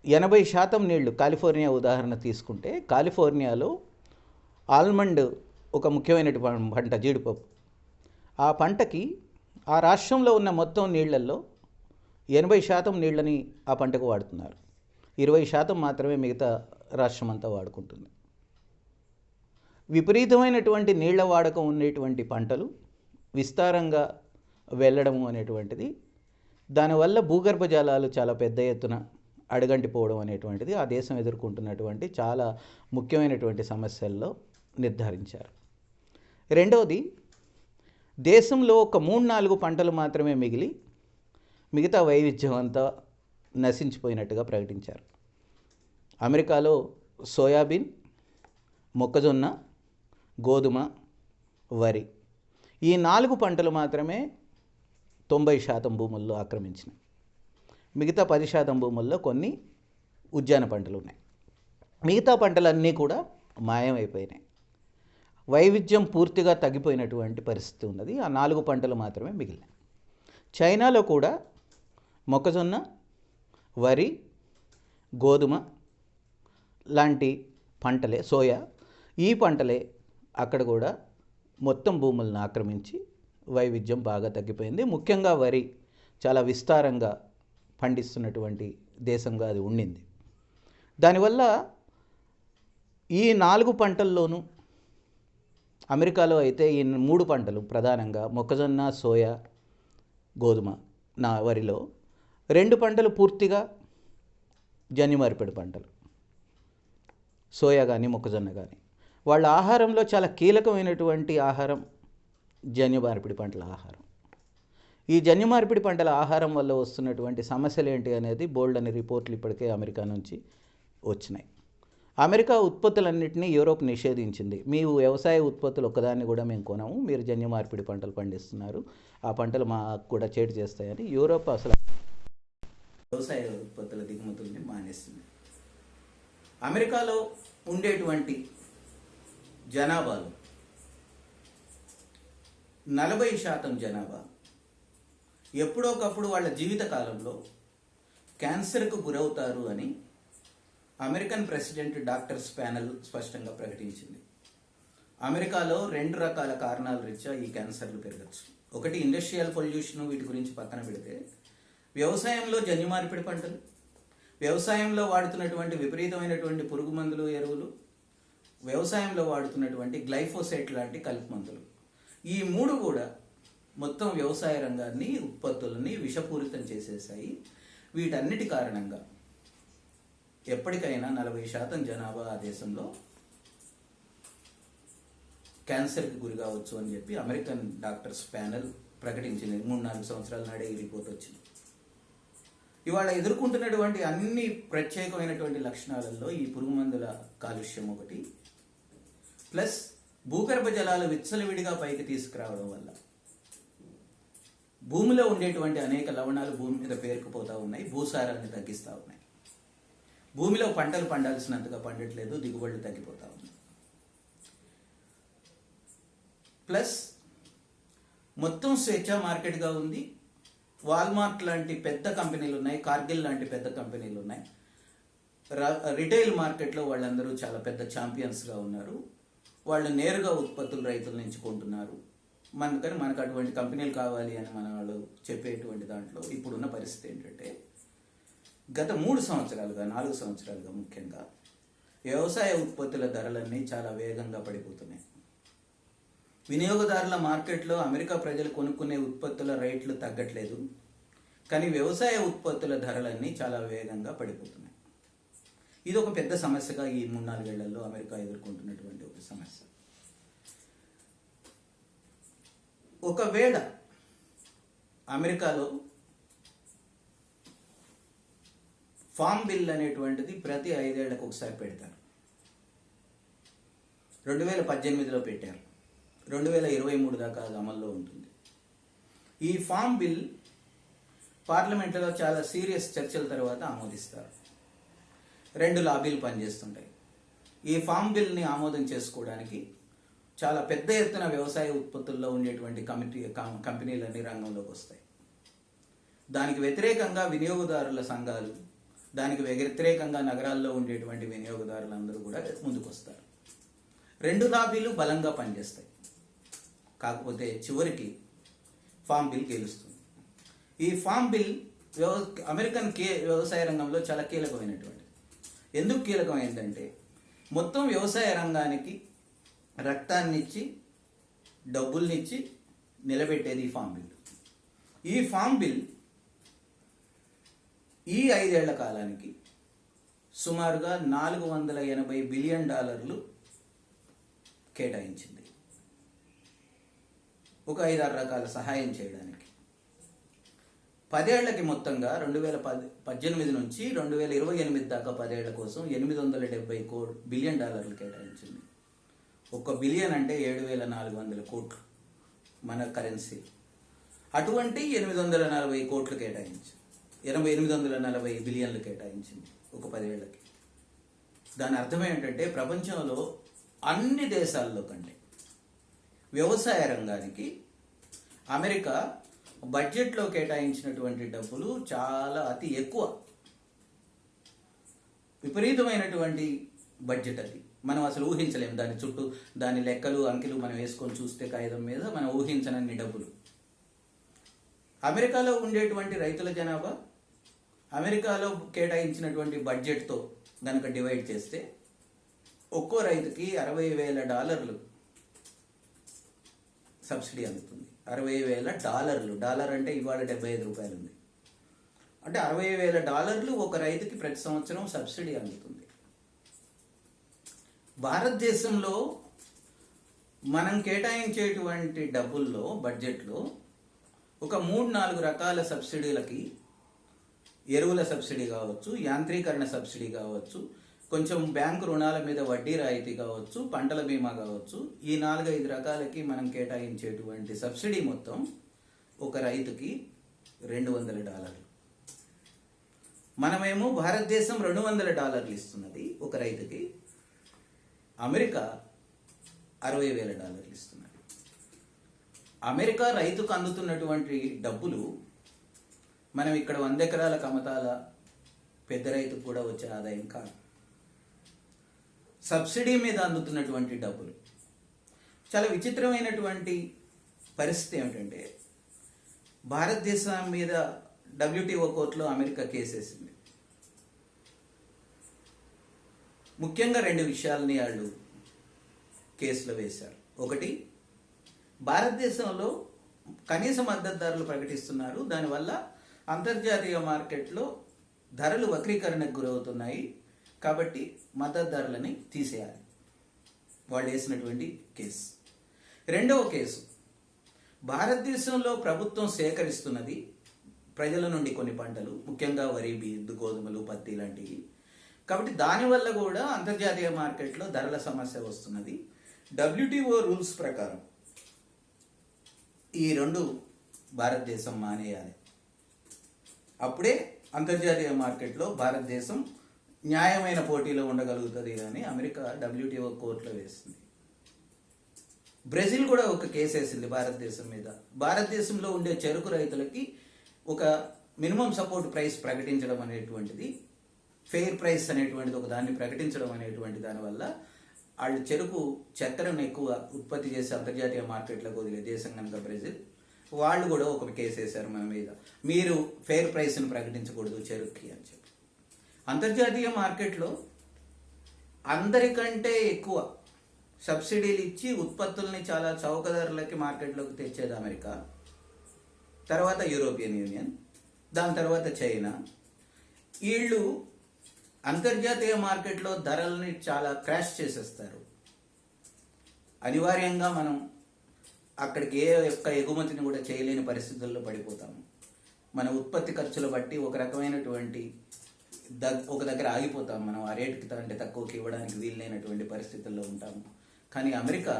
A: 80% నీళ్లు, కాలిఫోర్నియా ఉదాహరణ తీసుకుంటే కాలిఫోర్నియాలో ఆల్మండ్ ఒక ముఖ్యమైనటువంటి పంట, జీడిపప్పు. ఆ పంటకి ఆ రాష్ట్రంలో ఉన్న మొత్తం నీళ్లలో 80% నీళ్ళని ఆ పంటకు వాడుతున్నారు, 20% మాత్రమే మిగతా రాష్ట్రం అంతా వాడుకుంటుంది. విపరీతమైనటువంటి నీళ్ల వాడకం ఉండేటువంటి పంటలు విస్తారంగా వెళ్ళడము అనేటువంటిది, దానివల్ల భూగర్భ జలాలు చాలా పెద్ద ఎత్తున అడుగంటిపోవడం అనేటువంటిది ఆ దేశం ఎదుర్కొంటున్నటువంటి చాలా ముఖ్యమైనటువంటి సమస్యల్లో నిర్ధారించారు. రెండవది, దేశంలో ఒక 3-4 పంటలు మాత్రమే మిగిలి మిగతా వైవిధ్యం అంతా నశించిపోయినట్టుగా ప్రకటించారు. అమెరికాలో సోయాబీన్, మొక్కజొన్న, గోధుమ, వరి, ఈ 4 పంటలు మాత్రమే 90% భూముల్లో ఆక్రమించినాయి. మిగతా 10% భూముల్లో కొన్ని ఉద్యాన పంటలు ఉన్నాయి. మిగతా పంటలన్నీ కూడా మాయమైపోయినాయి. వైవిధ్యం పూర్తిగా తగ్గిపోయినటువంటి పరిస్థితి ఉన్నది. ఆ 4 పంటలు మాత్రమే మిగిలినాయి. చైనాలో కూడా మొక్కజొన్న, వరి, గోధుమ, లాంటి పంటలే, సోయా, ఈ పంటలే అక్కడ కూడా మొత్తం భూములను ఆక్రమించి వైవిధ్యం బాగా తగ్గిపోయింది. ముఖ్యంగా వరి చాలా విస్తారంగా పండిస్తున్నటువంటి దేశంగా అది ఉండింది. దానివల్ల ఈ 4 పంటల్లోనూ, అమెరికాలో అయితే ఈ 3 పంటలు ప్రధానంగా మొక్కజొన్న, సోయా, గోధుమ, వరిలో 2 పంటలు పూర్తిగా జన్యుమార్పిడి పంటలు, సోయా కానీ మొక్కజొన్న కానీ. వాళ్ళ ఆహారంలో చాలా కీలకమైనటువంటి ఆహారం జన్యుమార్పిడి పంటల ఆహారం. ఈ జన్యుమార్పిడి పంటల ఆహారం వల్ల వస్తున్నటువంటి సమస్యలు ఏంటి అనేది బోల్డ్ అనే రిపోర్ట్లు ఇప్పటికే అమెరికా నుంచి వచ్చినాయి. America ఉత్పత్తులన్నింటినీ Europe నిషేధించింది. మీ వ్యవసాయ ఉత్పత్తులు ఒక్కదాన్ని కూడా మేము కొనము, మీరు జన్యుమార్పిడి పంటలు పండిస్తున్నారు, ఆ పంటలు మాకు కూడా చేటు చేస్తాయని యూరోప్ అసలు వ్యవసాయ ఉత్పత్తుల దిగుమతుల్ని మానేస్తుంది. అమెరికాలో ఉండేటువంటి జనాభాలో 40% జనాభా ఎప్పుడోకప్పుడు వాళ్ళ జీవితకాలంలో క్యాన్సర్కు గురవుతారు అని అమెరికన్ ప్రెసిడెంట్ డాక్టర్స్ ప్యానెల్ స్పష్టంగా ప్రకటించింది. అమెరికాలో 2 రకాల కారణాల రీత్యా ఈ క్యాన్సర్లు పెరగచ్చు. ఒకటి ఇండస్ట్రియల్ పొల్యూషన్, వీటి గురించి పక్కన పెడితే వ్యవసాయంలో జన్యుమార్పిడి పంటలు, వ్యవసాయంలో వాడుతున్నటువంటి విపరీతమైనటువంటి పురుగు మందులు, ఎరువులు, వ్యవసాయంలో వాడుతున్నటువంటి గ్లైఫోసేట్ లాంటి కలుపు మందులు, ఈ 3 కూడా మొత్తం వ్యవసాయ రంగాన్ని, ఉత్పత్తులని విషపూరితం చేసేసాయి. వీటన్నిటి కారణంగా ఎప్పటికైనా 40% జనాభా ఆ దేశంలో క్యాన్సర్కి గురి కావచ్చు అని చెప్పి అమెరికన్ డాక్టర్స్ ప్యానెల్ ప్రకటించింది. 3-4 సంవత్సరాల నాడే ఈ రిపోర్ట్ వచ్చింది. ఇవాళ ఎదుర్కొంటున్నటువంటి అన్ని ప్రత్యేకమైనటువంటి లక్షణాలలో ఈ పురుగు మందుల కాలుష్యం ఒకటి, ప్లస్ భూగర్భ జలాలు విచ్చలవిడిగా పైకి తీసుకురావడం వల్ల భూమిలో ఉండేటువంటి అనేక లవణాలు భూమి మీద పేరుకుపోతూ ఉన్నాయి, భూసారాన్ని తగ్గిస్తూ ఉన్నాయి. భూమిలో పంటలు పండాల్సినంతగా పండట్లేదు, దిగుబడులు తగ్గిపోతూ ఉన్నాయి. ప్లస్ మొత్తం స్వేచ్ఛా మార్కెట్గా ఉంది. వాల్మార్ట్ లాంటి పెద్ద కంపెనీలు ఉన్నాయి, కార్గిల్ లాంటి పెద్ద కంపెనీలు ఉన్నాయి. రిటైల్ మార్కెట్లో వాళ్ళందరూ చాలా పెద్ద ఛాంపియన్స్గా ఉన్నారు. వాళ్ళు నేరుగా ఉత్పత్తులు రైతుల నుంచి కొంటున్నారు. మనకు అటువంటి కంపెనీలు కావాలి అని మన వాళ్ళు చెప్పేటువంటి దాంట్లో ఇప్పుడున్న పరిస్థితి ఏంటంటే, గత 3 సంవత్సరాలుగా 4 సంవత్సరాలుగా ముఖ్యంగా వ్యవసాయ ఉత్పత్తుల ధరలన్నీ చాలా వేగంగా పడిపోతున్నాయి. వినియోగదారుల మార్కెట్లో అమెరికా ప్రజలు కొనుక్కునే ఉత్పత్తుల రేట్లు తగ్గట్లేదు, కానీ వ్యవసాయ ఉత్పత్తుల ధరలన్నీ చాలా వేగంగా పడిపోతున్నాయి. ఇది ఒక పెద్ద సమస్యగా ఈ 3-4 ఏళ్లలో అమెరికా ఎదుర్కొంటున్నటువంటి ఒక సమస్య. ఒకవేళ అమెరికాలో ఫామ్ బిల్ అనేటువంటిది ప్రతి 5 ఏళ్లకు ఒకసారి పెడతారు. 2018లో పెట్టారు, 2023 దాకా అది అమల్లో ఉంటుంది. ఈ ఫామ్ బిల్ పార్లమెంట్లో చాలా సీరియస్ చర్చల తర్వాత ఆమోదిస్తారు. 2 లాబీలు పనిచేస్తుంటాయి. ఈ ఫామ్ బిల్ని ఆమోదం చేసుకోవడానికి చాలా పెద్ద ఎత్తున వ్యవసాయ ఉత్పత్తుల్లో ఉండేటువంటి కంపెనీలన్నీ రంగంలోకి వస్తాయి. దానికి వ్యతిరేకంగా వినియోగదారుల సంఘాలు, దానికి వ్యతిరేకంగా నగరాల్లో ఉండేటువంటి వినియోగదారులందరూ కూడా ముందుకు వస్తారు. 2 లాబీలు బలంగా పనిచేస్తాయి. కాకపోతే చివరికి ఫామ్ బిల్ గెలుస్తుంది. ఈ ఫామ్ బిల్ అమెరికన్ వ్యవసాయ రంగంలో చాలా కీలకమైనటువంటిది. ఎందుకు కీలకమైందంటే, మొత్తం వ్యవసాయ రంగానికి రక్తాన్నిచ్చి, డబ్బుల్నిచ్చి నిలబెట్టేది ఈ ఫామ్ బిల్. ఈ ఫామ్ బిల్ ఈ 5 ఏళ్ల కాలానికి సుమారుగా $480 బిలియన్ కేటాయించింది, ఒక 5-6 రకాల సహాయం చేయడానికి. 10 ఏళ్లకి మొత్తంగా 2018 నుంచి 2028 దాకా 10 ఏళ్ల కోసం $870 బిలియన్ కేటాయించింది. 1 బిలియన్ అంటే 7,400 కోట్లు మన కరెన్సీ. అటువంటి 840 కోట్లు కేటాయించింది, 840 బిలియన్లు కేటాయించింది ఒక 10 ఏళ్లకి. దాని అర్థం ఏంటంటే, ప్రపంచంలో అన్ని దేశాల్లో కంటే వ్యవసాయ రంగానికి అమెరికా బడ్జెట్లో కేటాయించినటువంటి డబ్బులు చాలా అతి ఎక్కువ. విపరీతమైనటువంటి బడ్జెట్ అది. మనం అసలు ఊహించలేము దాని చుట్టూ, దాని లెక్కలు అంకెలు మనం వేసుకొని చూస్తే కాగితం మీద మనం ఊహించనన్ని డబ్బులు. అమెరికాలో ఉండేటువంటి రైతుల జనాభా అమెరికాలో కేటాయించినటువంటి బడ్జెట్తో కనుక డివైడ్ చేస్తే ఒక్కో రైతుకి $60,000 సబ్సిడీ అందుతుంది. $60,000. డాలర్ అంటే ఇవాళ 75 రూపాయలు ఉంది. అంటే $60,000 ఒక రైతుకి ప్రతి సంవత్సరం సబ్సిడీ అందుతుంది. భారతదేశంలో మనం కేటాయించేటువంటి డబ్బుల్లో బడ్జెట్లో ఒక 3-4 రకాల సబ్సిడీలకి, ఎరువుల సబ్సిడీ కావచ్చు, యాంత్రీకరణ సబ్సిడీ కావచ్చు, కొంచెం బ్యాంకు రుణాల మీద వడ్డీ రాయితీ కావచ్చు, పంటల బీమా కావచ్చు, ఈ 4-5 రకాలకి మనం కేటాయించేటువంటి సబ్సిడీ మొత్తం ఒక రైతుకి $200. మనమేమో భారతదేశం $200 ఇస్తున్నది ఒక రైతుకి, అమెరికా $60,000 ఇస్తున్నది. అమెరికా రైతుకు అందుతున్నటువంటి డబ్బులు మనం ఇక్కడ 100 ఎకరాల కమతాల పెద్ద రైతుకు కూడా వచ్చే ఆదాయం కాదు. సబ్సిడీ మీద అందుతున్నటువంటి డబ్బులు. చాలా విచిత్రమైనటువంటి పరిస్థితి ఏమిటంటే, భారతదేశం మీద WTO కోర్టులో అమెరికా కేసేసింది. ముఖ్యంగా 2 విషయాలని వాళ్ళు కేసులో వేశారు. ఒకటి, భారతదేశంలో కనీస మద్దతు ధరలు ప్రకటిస్తున్నారు, దానివల్ల అంతర్జాతీయ మార్కెట్లో ధరలు వక్రీకరణకు గురవుతున్నాయి, కాబట్టి మద్దతు ధరలని తీసేయాలి. వాళ్ళు వేసినటువంటి కేసు. రెండవ కేసు, భారతదేశంలో ప్రభుత్వం సేకరిస్తున్నది ప్రజల నుండి కొన్ని పంటలు, ముఖ్యంగా వరి, గోధుమలు, పత్తి లాంటివి, కాబట్టి దానివల్ల కూడా అంతర్జాతీయ మార్కెట్లో ధరల సమస్య వస్తున్నది. WTO రూల్స్ ప్రకారం ఈ 2 భారతదేశం మానేయాలి. అప్పుడే అంతర్జాతీయ మార్కెట్లో భారతదేశం న్యాయమైన పోటీలో ఉండగలుగుతుంది అని అమెరికా WTO కోర్టులో వేసింది. బ్రెజిల్ కూడా ఒక కేసు వేసింది భారతదేశం మీద. భారతదేశంలో ఉండే చెరుకు రైతులకి ఒక మినిమం సపోర్ట్ ప్రైస్ ప్రకటించడం అనేటువంటిది, ఫెయిర్ ప్రైస్ అనేటువంటిది ఒక దాన్ని ప్రకటించడం అనేటువంటి దానివల్ల వాళ్ళు చెరుకు చక్కెరను ఎక్కువ ఉత్పత్తి చేసి అంతర్జాతీయ మార్కెట్లోకి వదిలే దేశం కనుక బ్రెజిల్, వాళ్ళు కూడా ఒక కేసు వేశారు మన మీద, మీరు ఫెయిర్ ప్రైస్ని ప్రకటించకూడదు చెరుకుకి అని చెప్పి. అంతర్జాతీయ మార్కెట్లో అందరికంటే ఎక్కువ సబ్సిడీలు ఇచ్చి ఉత్పత్తుల్ని చాలా చౌక ధరలకి మార్కెట్లోకి తెచ్చేది అమెరికా, తర్వాత యూరోపియన్ యూనియన్, దాని తర్వాత చైనా. వీళ్ళు అంతర్జాతీయ మార్కెట్లో ధరల్ని చాలా క్రాష్ చేసేస్తారు. అనివార్యంగా మనం అక్కడికి ఏ యొక్క ఎగుమతిని కూడా చేయలేని పరిస్థితుల్లో పడిపోతాము. మన ఉత్పత్తి ఖర్చులు బట్టి ఒక రకమైనటువంటి ఒక దగ్గర ఆగిపోతాం. మనం ఆ రేటుకి అంటే తక్కువకి ఇవ్వడానికి వీలైనటువంటి పరిస్థితుల్లో ఉంటాము. కానీ అమెరికా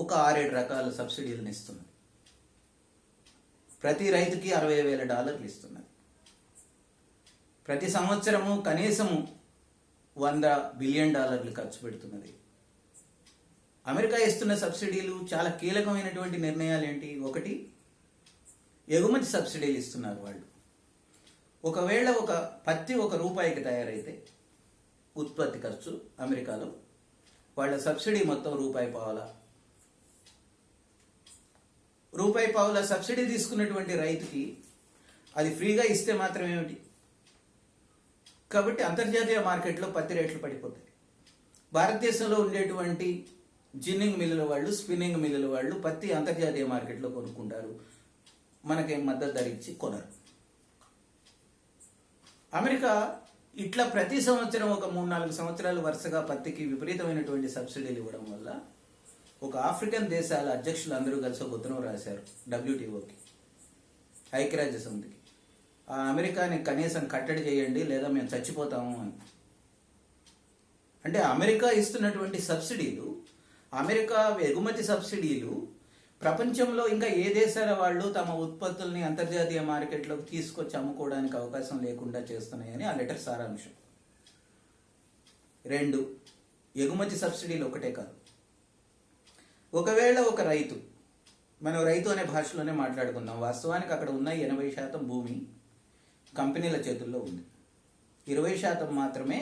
A: ఒక 6-7 రకాల సబ్సిడీలను ఇస్తున్నది. ప్రతి రైతుకి $60,000 ఇస్తున్నది. ప్రతి సంవత్సరము కనీసము $100 బిలియన్ ఖర్చు పెడుతున్నది. అమెరికా ఇస్తున్న సబ్సిడీలు చాలా కీలకమైనటువంటి నిర్ణయాలు ఏంటి? ఒకటి, ఎగుమతి సబ్సిడీలు ఇస్తున్నారు వాళ్ళు. ఒకవేళ ఒక పత్తి ₹1 తయారైతే ఉత్పత్తి ఖర్చు అమెరికాలో, వాళ్ళ సబ్సిడీ మొత్తం ₹1.50 సబ్సిడీ తీసుకున్నటువంటి రైతుకి అది ఫ్రీగా ఇస్తే మాత్రం ఏమిటి? కాబట్టి అంతర్జాతీయ మార్కెట్లో పత్తి రేట్లు పడిపోతాయి. భారతదేశంలో ఉండేటువంటి జిన్నింగ్ మిల్లుల వాళ్ళు, స్పిన్నింగ్ మిల్లుల వాళ్ళు పత్తి అంతర్జాతీయ మార్కెట్లో కొనుక్కుంటారు, మనకేం మద్దతు ధర ఇచ్చి కొనరు. అమెరికా ఇట్లా ప్రతి సంవత్సరం ఒక 3-4 సంవత్సరాలు వరుసగా పత్తికి విపరీతమైనటువంటి సబ్సిడీలు ఇవ్వడం వల్ల ఒక ఆఫ్రికన్ దేశాల అధ్యక్షులు అందరూ కలిసి ఒక ఉత్తరం రాశారు WTOకి, ఐక్యరాజ్య సమితికి. ఆ అమెరికాని కనీసం కట్టడి చేయండి లేదా మేము చచ్చిపోతాము అని. అంటే అమెరికా ఇస్తున్నటువంటి సబ్సిడీలు, అమెరికా ఎగుమతి సబ్సిడీలు ప్రపంచంలో ఇంకా ఏ దేశాల వాళ్ళు తమ ఉత్పత్తుల్ని అంతర్జాతీయ మార్కెట్లోకి తీసుకొచ్చి అమ్ముకోవడానికి అవకాశం లేకుండా చేస్తున్నాయని ఆ లెటర్ సారాంశం. 2, ఎగుమతి సబ్సిడీలు ఒకటే కాదు. ఒకవేళ ఒక రైతు, మనం రైతు అనే భాషలోనే మాట్లాడుకుందాం, వాస్తవానికి అక్కడ ఉన్న 80% భూమి కంపెనీల చేతుల్లో ఉంది, 20% మాత్రమే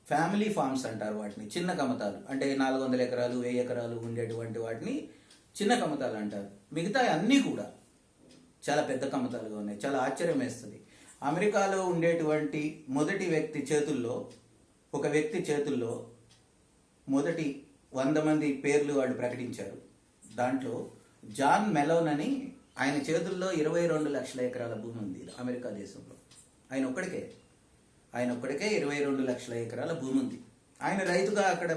A: ఫ్యామిలీ ఫార్మ్స్ అంటారు వాటిని, చిన్న కమతాలు. అంటే 400 ఎకరాలు 1000 ఎకరాలు ఉండేటువంటి వాటిని చిన్న కమతాలు అంటారు. మిగతా అన్నీ కూడా చాలా పెద్ద కమతాలుగా ఉన్నాయి. చాలా ఆశ్చర్యం వేస్తుంది. అమెరికాలో ఉండేటువంటి మొదటి వ్యక్తి చేతుల్లో, ఒక వ్యక్తి చేతుల్లో మొదటి 100 మంది పేర్లు వాళ్ళు ప్రకటించారు. దాంట్లో జాన్ మెలోన్ అని, ఆయన చేతుల్లో 22 లక్షల ఎకరాల భూమి ఉంది అమెరికా దేశంలో. ఆయన ఒక్కడికే 22 లక్షల ఎకరాల భూమి ఉంది. ఆయన రైతుగా అక్కడ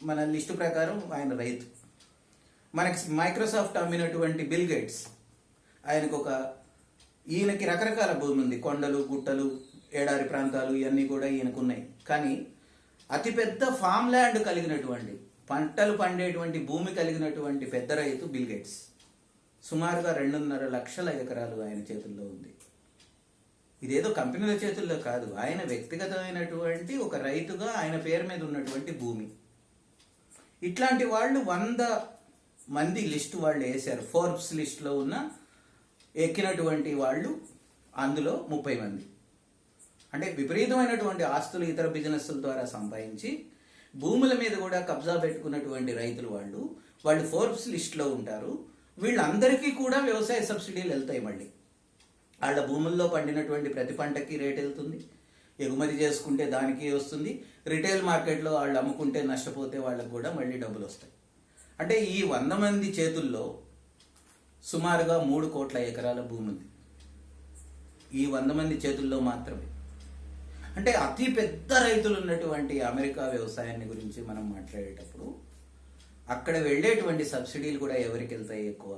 A: మన లిస్టు ప్రకారం ఆయన రైతు. మనకి మైక్రోసాఫ్ట్ అమ్మినటువంటి బిల్ గేట్స్, ఈయనకి రకరకాల భూమి ఉంది. కొండలు, గుట్టలు, ఏడారి ప్రాంతాలు ఇవన్నీ కూడా ఈయనకున్నాయి. కానీ అతిపెద్ద ఫామ్ ల్యాండ్ కలిగినటువంటి, పంటలు పండేటువంటి భూమి కలిగినటువంటి పెద్ద రైతు బిల్ గేట్స్. సుమారుగా 2.5 లక్షల ఎకరాలు ఆయన చేతుల్లో ఉంది. ఇదేదో కంపెనీల చేతుల్లో కాదు, ఆయన వ్యక్తిగతమైనటువంటి ఒక రైతుగా ఆయన పేరు మీద ఉన్నటువంటి భూమి. ఇట్లాంటి వాళ్ళు 100 మంది లిస్టు వాళ్ళు వేశారు. ఫోర్బ్స్ లిస్టులో ఉన్న ఎక్కినటువంటి వాళ్ళు అందులో 30 మంది. అంటే విపరీతమైనటువంటి ఆస్తులు ఇతర బిజినెస్ల ద్వారా సంపాదించి భూముల మీద కూడా కబ్జా పెట్టుకున్నటువంటి రైతులు వాళ్ళు ఫోర్బ్స్ లిస్టులో ఉంటారు. వీళ్ళందరికీ కూడా వ్యవసాయ సబ్సిడీలు వెళ్తాయి. మళ్ళీ వాళ్ళ భూముల్లో పండినటువంటి ప్రతి పంటకి రేట్ వెళ్తుంది. ఎగుమతి చేసుకుంటే దానికి వస్తుంది. రిటైల్ మార్కెట్లో వాళ్ళు అమ్ముకుంటే నష్టపోతే వాళ్ళకు కూడా మళ్ళీ డబ్బులు వస్తాయి. అంటే ఈ 100 మంది చేతుల్లో సుమారుగా 3 కోట్ల ఎకరాల భూమి ఉంది. ఈ 100 మంది చేతుల్లో మాత్రమే. అంటే అతి పెద్ద రైతులు ఉన్నటువంటి అమెరికా వ్యవసాయాన్ని గురించి మనం మాట్లాడేటప్పుడు అక్కడ వెళ్ళేటువంటి సబ్సిడీలు కూడా ఎవరికి వెళ్తాయి ఎక్కువ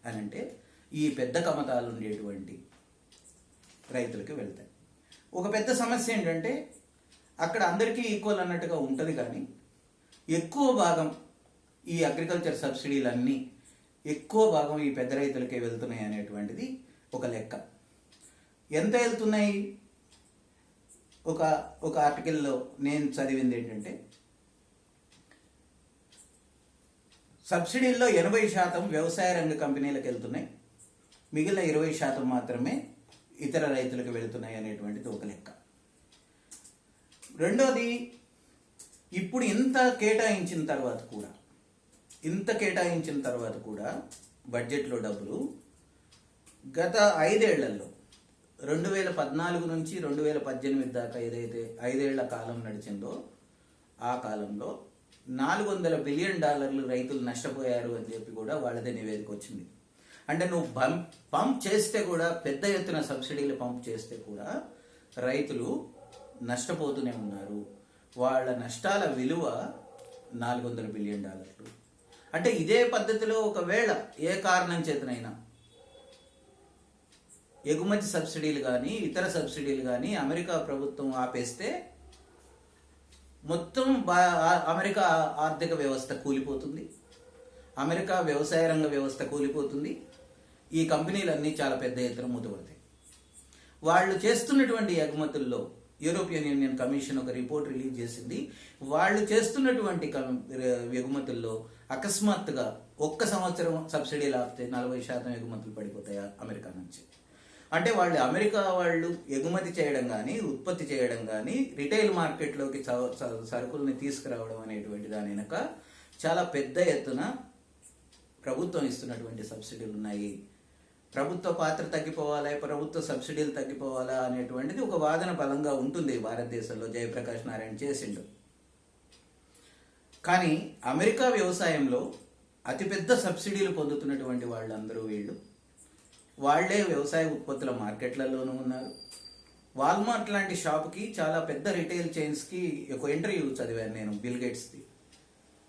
A: అని అంటే ఈ పెద్ద కమతాలు ఉండేటువంటి రైతులకి వెళ్తాయి. ఒక పెద్ద సమస్య ఏంటంటే అక్కడ అందరికీ ఈక్వల్ అన్నట్టుగా ఉంటుంది, కానీ ఎక్కువ భాగం ఈ అగ్రికల్చర్ సబ్సిడీలన్నీ ఎక్కువ భాగం ఈ పెద్ద రైతులకే వెళ్తున్నాయి అనేటువంటిది ఒక లెక్క. ఎంత వెళ్తున్నాయి? ఒక ఆర్టికల్లో నేను చదివింది ఏంటంటే సబ్సిడీల్లో 80% వ్యవసాయ రంగ కంపెనీలకు వెళ్తున్నాయి, మిగిలిన 20% మాత్రమే ఇతర రైతులకు వెళుతున్నాయి అనేటువంటిది ఒక లెక్క. రెండోది, ఇప్పుడు ఇంత కేటాయించిన తర్వాత కూడా బడ్జెట్లో డబ్బులు గత 5 ఏళ్లలో 2014 నుంచి 2018 దాకా ఏదైతే 5 ఏళ్ల కాలం నడిచిందో ఆ కాలంలో $400 బిలియన్ రైతులు నష్టపోయారు అని చెప్పి కూడా వాళ్ళదే నివేదిక వచ్చింది. అంటే నువ్వు పంప్ చేస్తే కూడా, పెద్ద ఎత్తున సబ్సిడీలు పంప్ చేస్తే కూడా రైతులు నష్టపోతూనే ఉన్నారు. వాళ్ళ నష్టాల విలువ $400 బిలియన్. అంటే ఇదే పద్ధతిలో ఒకవేళ ఏ కారణం చేతనైనా ఎగుమతి సబ్సిడీలు కానీ ఇతర సబ్సిడీలు కానీ అమెరికా ప్రభుత్వం ఆపేస్తే మొత్తం అమెరికా ఆర్థిక వ్యవస్థ కూలిపోతుంది, అమెరికా వ్యవసాయ రంగ వ్యవస్థ కూలిపోతుంది. ఈ కంపెనీలన్నీ చాలా పెద్ద ఎత్తున మూతపడతాయి. వాళ్ళు చేస్తున్నటువంటి ఎగుమతుల్లో యూరోపియన్ యూనియన్ కమిషన్ ఒక రిపోర్ట్ రిలీజ్ చేసింది. వాళ్ళు చేస్తున్నటువంటి ఎగుమతుల్లో అకస్మాత్తుగా 1 సంవత్సరం సబ్సిడీలు ఆపితే 40% ఎగుమతులు పడిపోతాయి అమెరికా నుంచి. అంటే అమెరికా వాళ్ళు ఎగుమతి చేయడం కానీ, ఉత్పత్తి చేయడం కానీ, రిటైల్ మార్కెట్లోకి సరుకుల్ని తీసుకురావడం అనేటువంటి దాని వెనక చాలా పెద్ద ఎత్తున ప్రభుత్వం ఇస్తున్నటువంటి సబ్సిడీలు ఉన్నాయి. ప్రభుత్వ పాత్ర తగ్గిపోవాలా, ప్రభుత్వ సబ్సిడీలు తగ్గిపోవాలా అనేటువంటిది ఒక వాదన బలంగా ఉంటుంది భారతదేశంలో. జయప్రకాష్ నారాయణ చేసిండు. కానీ అమెరికా వ్యవసాయంలో అతిపెద్ద సబ్సిడీలు పొందుతున్నటువంటి వాళ్ళందరూ వాళ్ళే వ్యవసాయ ఉత్పత్తుల మార్కెట్లలోనూ ఉన్నారు. వాల్మార్ట్ లాంటి షాప్కి, చాలా పెద్ద రిటైల్ చైన్స్కి ఒక ఇంటర్వ్యూ చదివాను నేను బిల్ గేట్స్ది.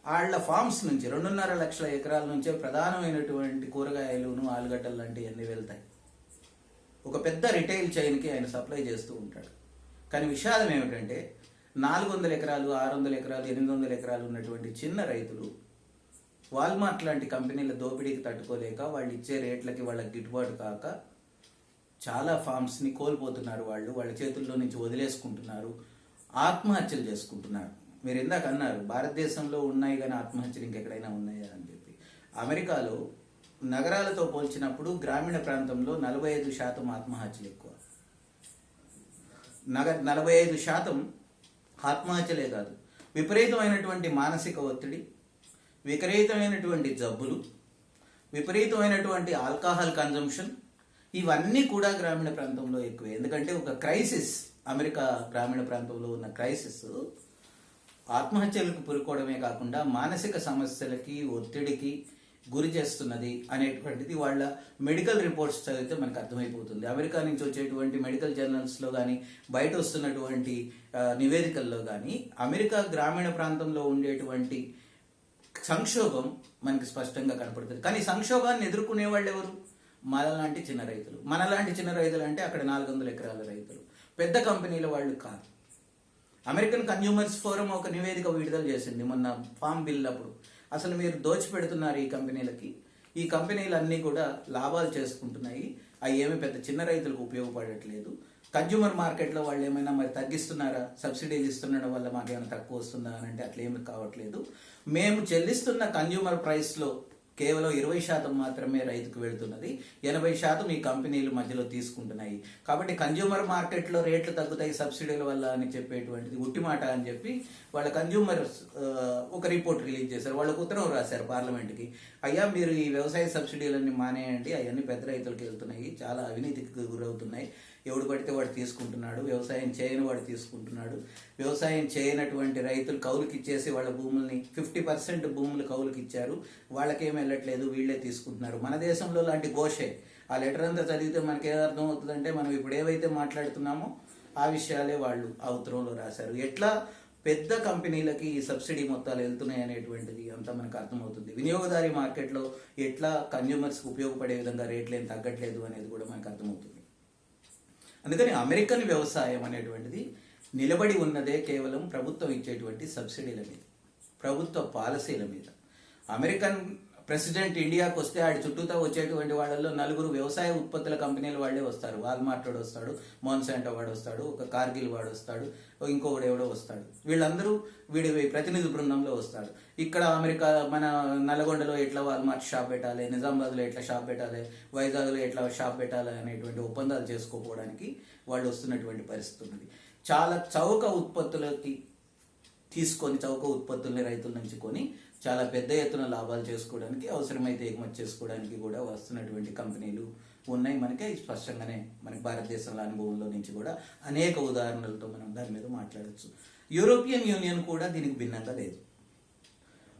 A: వాళ్ళ ఫార్మ్స్ నుంచి 2.5 లక్షల ఎకరాల నుంచే ప్రధానమైనటువంటి కూరగాయలును, ఆలుగడ్డలు లాంటివన్నీ వెళ్తాయి. ఒక పెద్ద రిటైల్ చైన్కి ఆయన సప్లై చేస్తూ ఉంటాడు. కానీ విషాదం ఏమిటంటే 400 ఎకరాలు, 600 ఎకరాలు, 800 ఎకరాలు ఉన్నటువంటి చిన్న రైతులు వాల్మార్ట్ లాంటి కంపెనీల దోపిడీకి తట్టుకోలేక, వాళ్ళు ఇచ్చే రేట్లకి వాళ్ళకి గిట్టుబాటు కాక చాలా ఫార్మ్స్ని కోల్పోతున్నారు. వాళ్ళ చేతుల్లో నుంచి వదిలేసుకుంటున్నారు, ఆత్మహత్యలు చేసుకుంటున్నారు. మీరు ఇందాక అన్నారు భారతదేశంలో ఉన్నాయి కానీ ఆత్మహత్యలు ఇంకెక్కడైనా ఉన్నాయా అని చెప్పి. అమెరికాలో నగరాలతో పోల్చినప్పుడు గ్రామీణ ప్రాంతంలో 45% ఆత్మహత్యలు ఎక్కువ. 45% ఆత్మహత్యలే కాదు, విపరీతమైనటువంటి మానసిక ఒత్తిడి, విపరీతమైనటువంటి జబ్బులు, విపరీతమైనటువంటి ఆల్కహాల్ కన్జంప్షన్, ఇవన్నీ కూడా గ్రామీణ ప్రాంతంలో ఎక్కువే. ఎందుకంటే ఒక క్రైసిస్, అమెరికా గ్రామీణ ప్రాంతంలో ఉన్న క్రైసిస్ ఆత్మహత్యలకు పురుకోవడమే కాకుండా మానసిక సమస్యలకి, ఒత్తిడికి గురి చేస్తున్నది అనేటువంటిది వాళ్ళ మెడికల్ రిపోర్ట్స్ చదివితే మనకు అర్థమైపోతుంది. అమెరికా నుంచి వచ్చేటువంటి మెడికల్ జర్నల్స్లో కానీ, బయట వస్తున్నటువంటి నివేదికల్లో కానీ అమెరికా గ్రామీణ ప్రాంతంలో ఉండేటువంటి సంక్షోభం మనకి స్పష్టంగా కనపడుతుంది. కానీ సంక్షోభాన్ని ఎదుర్కొనే వాళ్ళు ఎవరు? మనలాంటి చిన్న రైతులు. మనలాంటి చిన్న రైతులు అంటే అక్కడ 400 ఎకరాల రైతులు, పెద్ద కంపెనీల వాళ్ళు కాదు. అమెరికన్ కన్జ్యూమర్స్ ఫోరం ఒక నివేదిక విడుదల చేసింది మొన్న ఫామ్ బిల్ అప్పుడు. అసలు మీరు దోచిపెడుతున్నారు ఈ కంపెనీలకి, ఈ కంపెనీలన్నీ కూడా లాభాలు చేసుకుంటున్నాయి, అవి ఏమి పెద్ద చిన్న రైతులకు ఉపయోగపడట్లేదు. కన్జ్యూమర్ మార్కెట్లో వాళ్ళు ఏమైనా మరి తగ్గిస్తున్నారా, సబ్సిడీలు ఇస్తుండడం వల్ల మాకు ఏమైనా తక్కువ వస్తుందా అని అంటే అట్లేమీ కావట్లేదు. మేము చెల్లిస్తున్న కన్జ్యూమర్ ప్రైస్లో కేవలం 20% మాత్రమే రైతుకు వెళుతున్నది, 80% ఈ కంపెనీలు మధ్యలో తీసుకుంటున్నాయి. కాబట్టి కన్జ్యూమర్ మార్కెట్లో రేట్లు తగ్గుతాయి సబ్సిడీల వల్ల అని చెప్పేటువంటిది ఉట్టి మాట అని చెప్పి వాళ్ళ కన్జ్యూమర్ ఒక రిపోర్ట్ రిలీజ్ చేశారు. వాళ్ళకు ఉత్తరం రాశారు పార్లమెంట్కి, అయ్యా మీరు ఈ వ్యవసాయ సబ్సిడీలన్నీ మానేయండి, అవన్నీ పెద్ద రైతులకు వెళ్తున్నాయి, చాలా అవినీతికి గురవుతున్నాయి, ఎవడు పడితే వాడు తీసుకుంటున్నాడు, వ్యవసాయం చేయని వాడు తీసుకుంటున్నాడు, వ్యవసాయం చేయనటువంటి రైతులు కౌలుకి ఇచ్చేసి వాళ్ళ భూముల్ని 50% భూములు కౌలుకి ఇచ్చారు, వాళ్ళకేం వెళ్ళట్లేదు, వీళ్ళే తీసుకుంటున్నారు. మన దేశంలో లాంటి ఘోషే. ఆ లెటర్ అంతా చదివితే మనకి ఏమర్థం అవుతుందంటే మనం ఇప్పుడు ఏవైతే మాట్లాడుతున్నామో ఆ విషయాలే వాళ్ళు ఆ ఉత్తరంలో రాశారు. ఎట్లా పెద్ద కంపెనీలకి ఈ సబ్సిడీ మొత్తాలు వెళ్తున్నాయి అనేటువంటిది అంతా మనకు అర్థమవుతుంది. వినియోగదారీ మార్కెట్లో ఎట్లా కన్జ్యూమర్స్కి ఉపయోగపడే విధంగా రేట్లు ఏం తగ్గట్లేదు అనేది కూడా మనకు అర్థమవుతుంది. అందుకని అమెరికన్ వ్యవసాయం అనేటువంటిది నిలబడి ఉన్నదే కేవలం ప్రభుత్వం ఇచ్చేటువంటి సబ్సిడీల మీద, ప్రభుత్వ పాలసీల మీద. అమెరికన్ ప్రెసిడెంట్ ఇండియాకి వస్తే ఆడి చుట్టూతో వచ్చేటువంటి వాళ్ళల్లో 4 వ్యవసాయ ఉత్పత్తుల కంపెనీల వాళ్ళే వస్తారు. వాల్మార్ట్ వాడు వస్తాడు, మోన్సాంటో వాడు వస్తాడు, ఒక కార్గిల్ వాడు వస్తాడు, ఇంకొకడు ఎవడో వస్తాడు. వీళ్ళందరూ వీడి ప్రతినిధి బృందంలో వస్తాడు. ఇక్కడ అమెరికా మన నల్గొండలో ఎట్లా వాల్మార్ట్ షాప్ పెట్టాలి, నిజామాబాద్లో ఎట్లా షాప్ పెట్టాలి, వైజాగ్లో ఎట్లా షాప్ పెట్టాలి అనేటువంటి ఒప్పందాలు చేసుకోకపోవడానికి వాళ్ళు వస్తున్నటువంటి పరిస్థితి ఉన్నది. చాలా చౌక ఉత్పత్తులకి తీసుకొని, చౌక ఉత్పత్తుల్ని రైతుల నుంచి కొని చాలా పెద్ద ఎత్తున లాభాలు చేసుకోవడానికి, అవసరమైతే ఎగుమతి చేసుకోవడానికి కూడా వస్తున్నటువంటి కంపెనీలు ఉన్నాయి. మనకి స్పష్టంగానే మనకి భారతదేశంలో అనుభవంలో నుంచి కూడా అనేక ఉదాహరణలతో మనం దాని మీద మాట్లాడచ్చు. యూరోపియన్ యూనియన్ కూడా దీనికి భిన్నంగా లేదు.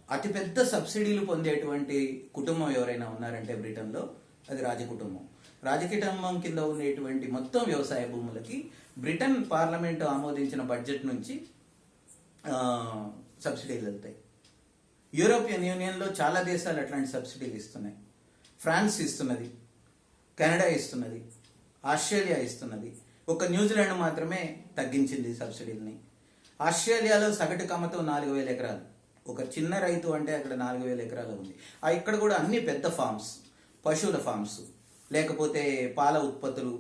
A: అతిపెద్ద సబ్సిడీలు పొందేటువంటి కుటుంబం ఎవరైనా ఉన్నారంటే బ్రిటన్లో అది రాజకుటుంబం. రాజకుటుంబం కింద ఉండేటువంటి మొత్తం వ్యవసాయ భూములకి బ్రిటన్ పార్లమెంటు ఆమోదించిన బడ్జెట్ నుంచి సబ్సిడీలు వెళ్తాయి. యూరోపియన్ యూనియన్లో చాలా దేశాలు అట్లాంటి సబ్సిడీలు ఇస్తున్నాయి. ఫ్రాన్స్ ఇస్తున్నది, కెనడా ఇస్తున్నది, ఆస్ట్రేలియా ఇస్తున్నది. ఒక న్యూజిలాండ్ మాత్రమే తగ్గించింది సబ్సిడీలని. ఆస్ట్రేలియాలో సగటు కమ్మతం 4000 ఎకరాలు. ఒక చిన్న రైతు అంటే అక్కడ 4000 ఎకరాలు ఉంది. ఇక్కడ కూడా అన్ని పెద్ద ఫార్మ్స్, పశువుల ఫార్మ్స్, లేకపోతే పాల ఉత్పత్తులు,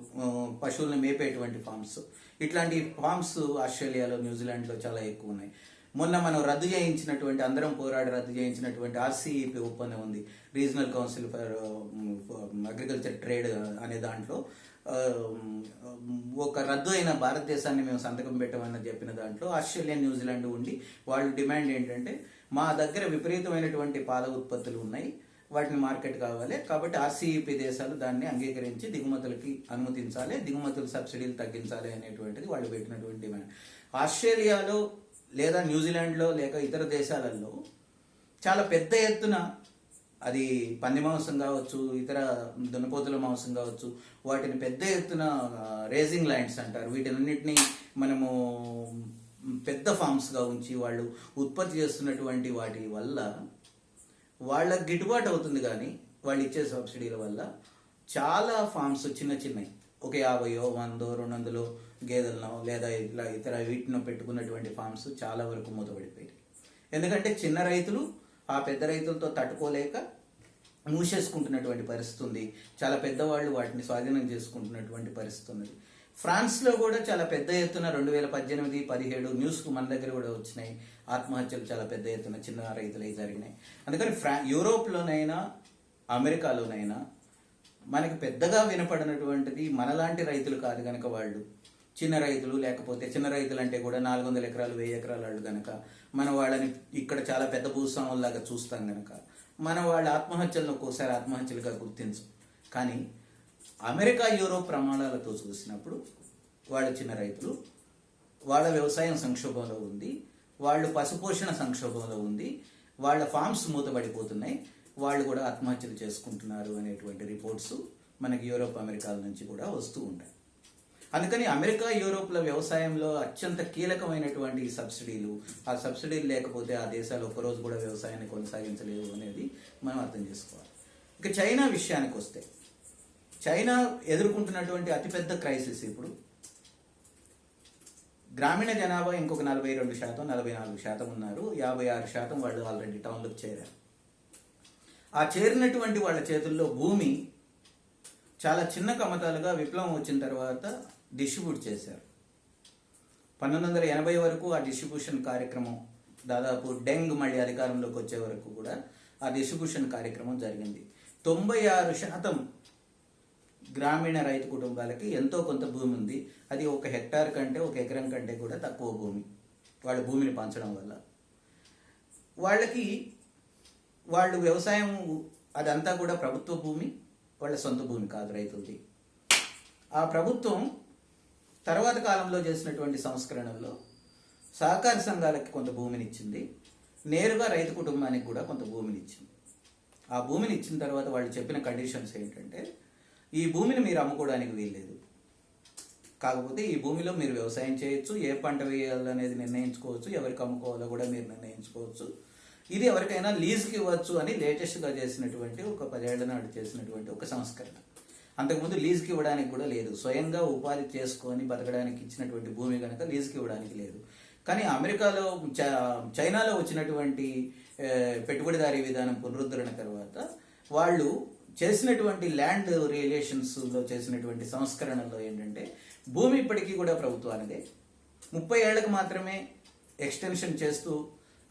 A: పశువులను మేపేటువంటి ఫార్మ్స్, ఇట్లాంటి ఫార్మ్స్ ఆస్ట్రేలియాలో, న్యూజిలాండ్లో చాలా ఎక్కువ ఉన్నాయి. మొన్న మనం రద్దు చేయించినటువంటి, అందరం పోరాడి రద్దు చేయించినటువంటి RCEP ఒప్పందం ఉంది, regional council for agriculture trade అనే దాంట్లో ఒక రద్దు అయిన భారతదేశాన్ని మేము సంతకం పెట్టమని చెప్పిన దాంట్లో ఆస్ట్రేలియా, న్యూజిలాండ్ ఉండి వాళ్ళు డిమాండ్ ఏంటంటే మా దగ్గర విపరీతమైనటువంటి పాల ఉత్పత్తులు ఉన్నాయి, వాటిని మార్కెట్ కావాలి, కాబట్టి RCEP దేశాలు దాన్ని అంగీకరించి దిగుమతులకి అనుమతించాలి, దిగుమతుల సబ్సిడీలు తగ్గించాలి అనేటువంటిది వాళ్ళు పెట్టినటువంటి డిమాండ్. ఆస్ట్రేలియాలో లేదా న్యూజిలాండ్లో లేక ఇతర దేశాలలో చాలా పెద్ద ఎత్తున, అది పంది మాంసం కావచ్చు, ఇతర దున్నపోతుల మాంసం కావచ్చు, వాటిని పెద్ద ఎత్తున రేజింగ్ ల్యాండ్స్ అంటారు, వీటినన్నింటినీ మనము పెద్ద ఫార్మ్స్గా ఉంచి వాళ్ళు ఉత్పత్తి చేస్తున్నటువంటి వాటి వల్ల వాళ్ళకి గిట్టుబాటు అవుతుంది. కానీ వాళ్ళు ఇచ్చే సబ్సిడీల వల్ల చాలా ఫార్మ్స్ చిన్న చిన్నవి, ఒక 50, 100, 200 గేదెలను లేదా ఇట్లా ఇతర వీటిని పెట్టుకున్నటువంటి ఫార్మ్స్ చాలా వరకు మూతపడిపోయాయి. ఎందుకంటే చిన్న రైతులు ఆ పెద్ద రైతులతో తట్టుకోలేక మూసేసుకుంటున్నటువంటి పరిస్థితి ఉంది. చాలా పెద్దవాళ్ళు వాటిని స్వాధీనం చేసుకుంటున్నటువంటి పరిస్థితి ఉన్నది. ఫ్రాన్స్లో కూడా చాలా పెద్ద ఎత్తున 2018, 17 న్యూస్కు మన దగ్గర కూడా వచ్చినాయి, ఆత్మహత్యలు చాలా పెద్ద ఎత్తున చిన్న రైతులై జరిగినాయి. అందుకని యూరోప్లోనైనా అమెరికాలోనైనా మనకి పెద్దగా వినపడినటువంటిది మనలాంటి రైతులు కాదు కనుక వాళ్ళు చిన్న రైతులు, లేకపోతే చిన్న రైతులు అంటే కూడా 400 ఎకరాలు 1000 ఎకరాలు వాళ్ళు కనుక మన వాళ్ళని ఇక్కడ చాలా పెద్ద భూస్వాముల్లాగా చూస్తాం కనుక మన వాళ్ళ ఆత్మహత్యలను ఒక్కోసారి ఆత్మహత్యలుగా గుర్తించం. కానీ అమెరికా, యూరోప్ ప్రమాణాలతో చూసినప్పుడు వాళ్ళు చిన్న రైతులు, వాళ్ళ వ్యవసాయం సంక్షోభంలో ఉంది, వాళ్ళు పశుపోషణ సంక్షోభంలో ఉంది, వాళ్ళ ఫార్మ్స్ మూతపడిపోతున్నాయి, వాళ్ళు కూడా ఆత్మహత్యలు చేసుకుంటున్నారు అనేటువంటి రిపోర్ట్స్ మనకి యూరోప్, అమెరికాల నుంచి కూడా వస్తూ ఉంటాయి. అందుకని అమెరికా, యూరోప్ల వ్యవసాయంలో అత్యంత కీలకమైనటువంటి సబ్సిడీలు, ఆ సబ్సిడీలు లేకపోతే ఆ దేశాలు ఒక్కరోజు కూడా వ్యవసాయాన్ని కొనసాగించలేవు అనేది మనం అర్థం చేసుకోవాలి. ఇక చైనా విషయానికి వస్తే, చైనా ఎదుర్కొంటున్నటువంటి అతిపెద్ద క్రైసిస్ ఇప్పుడు గ్రామీణ జనాభా ఇంకొక 42%, 44% ఉన్నారు. 56% వాళ్ళు ఆల్రెడీ టౌన్లోకి చేరారు. ఆ చేరినటువంటి వాళ్ళ చేతుల్లో భూమి చాలా చిన్న కమతాలుగా విప్లవం వచ్చిన తర్వాత డిస్ట్రిబ్యూట్ చేశారు. 1980 వరకు ఆ డిస్ట్రిబ్యూషన్ కార్యక్రమం, దాదాపు డెంగ్ మళ్ళీ అధికారంలోకి వచ్చే వరకు కూడా ఆ డిస్ట్రిబ్యూషన్ కార్యక్రమం జరిగింది. 96% గ్రామీణ రైతు కుటుంబాలకి ఎంతో కొంత భూమి ఉంది. అది 1 హెక్టార్ కంటే 1 ఎకరం కంటే కూడా తక్కువ భూమి. వాళ్ళ భూమిని పంచడం వల్ల వాళ్ళకి, వాళ్ళు వ్యవసాయం అదంతా కూడా ప్రభుత్వ భూమి, వాళ్ళ సొంత భూమి కాదు రైతులది. ఆ ప్రభుత్వం తర్వాత కాలంలో చేసినటువంటి సంస్కరణల్లో సహకార సంఘాలకి కొంత భూమిని ఇచ్చింది, నేరుగా రైతు కుటుంబానికి కూడా కొంత భూమిని ఇచ్చింది. ఆ భూమిని ఇచ్చిన తర్వాత వాళ్ళు చెప్పిన కండిషన్స్ ఏంటంటే, ఈ భూమిని మీరు అమ్ముకోవడానికి వీల్లేదు, కాకపోతే ఈ భూమిలో మీరు వ్యవసాయం చేయొచ్చు, ఏ పంట వేయాలనేది నిర్ణయించుకోవచ్చు, ఎవరికి అమ్ముకోవాలో కూడా మీరు నిర్ణయించుకోవచ్చు, ఇది ఎవరికైనా లీజ్కి ఇవ్వచ్చు అని లేటెస్ట్గా చేసినటువంటి ఒక 10 ఏళ్ల నాడు చేసినటువంటి ఒక సంస్కరణ. అంతకుముందు లీజ్కి ఇవ్వడానికి కూడా లేదు, స్వయంగా ఉపాధి చేసుకొని బతకడానికి ఇచ్చినటువంటి భూమి కనుక లీజ్కి ఇవ్వడానికి లేదు. కానీ అమెరికాలో, చైనాలో వచ్చినటువంటి పెట్టుబడిదారీ విధానం పునరుద్ధరణ తర్వాత వాళ్ళు చేసినటువంటి ల్యాండ్ రిలేషన్స్లో చేసినటువంటి సంస్కరణలో ఏంటంటే, భూమి ఇప్పటికీ కూడా ప్రభుత్వానిదే, 30 ఏళ్లకు మాత్రమే ఎక్స్టెన్షన్ చేస్తూ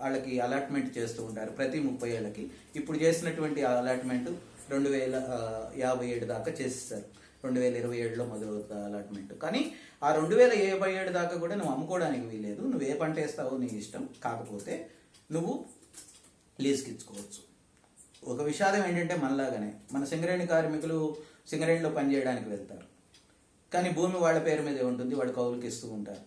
A: వాళ్ళకి అలాట్మెంట్ చేస్తూ ఉంటారు ప్రతి 30 ఏళ్ళకి. ఇప్పుడు చేసినటువంటి అలాట్మెంట్ 2057 దాకా చేసేస్తారు. 2027లో మొదలవుతుంది అలాట్మెంట్. కానీ ఆ 2027 దాకా కూడా నువ్వు అమ్ముకోవడానికి వీలేదు, నువ్వు ఏ పంట వేస్తావో నీ ఇష్టం, కాకపోతే నువ్వు లీజ్కి ఇచ్చుకోవచ్చు. ఒక విషాదం ఏంటంటే, మనలాగానే మన సింగరేణి కార్మికులు సింగరేణిలో పనిచేయడానికి వెళ్తారు, కానీ భూమి వాళ్ళ పేరు మీదే ఉంటుంది, వాళ్ళు కౌలుకి ఇస్తూ ఉంటారు,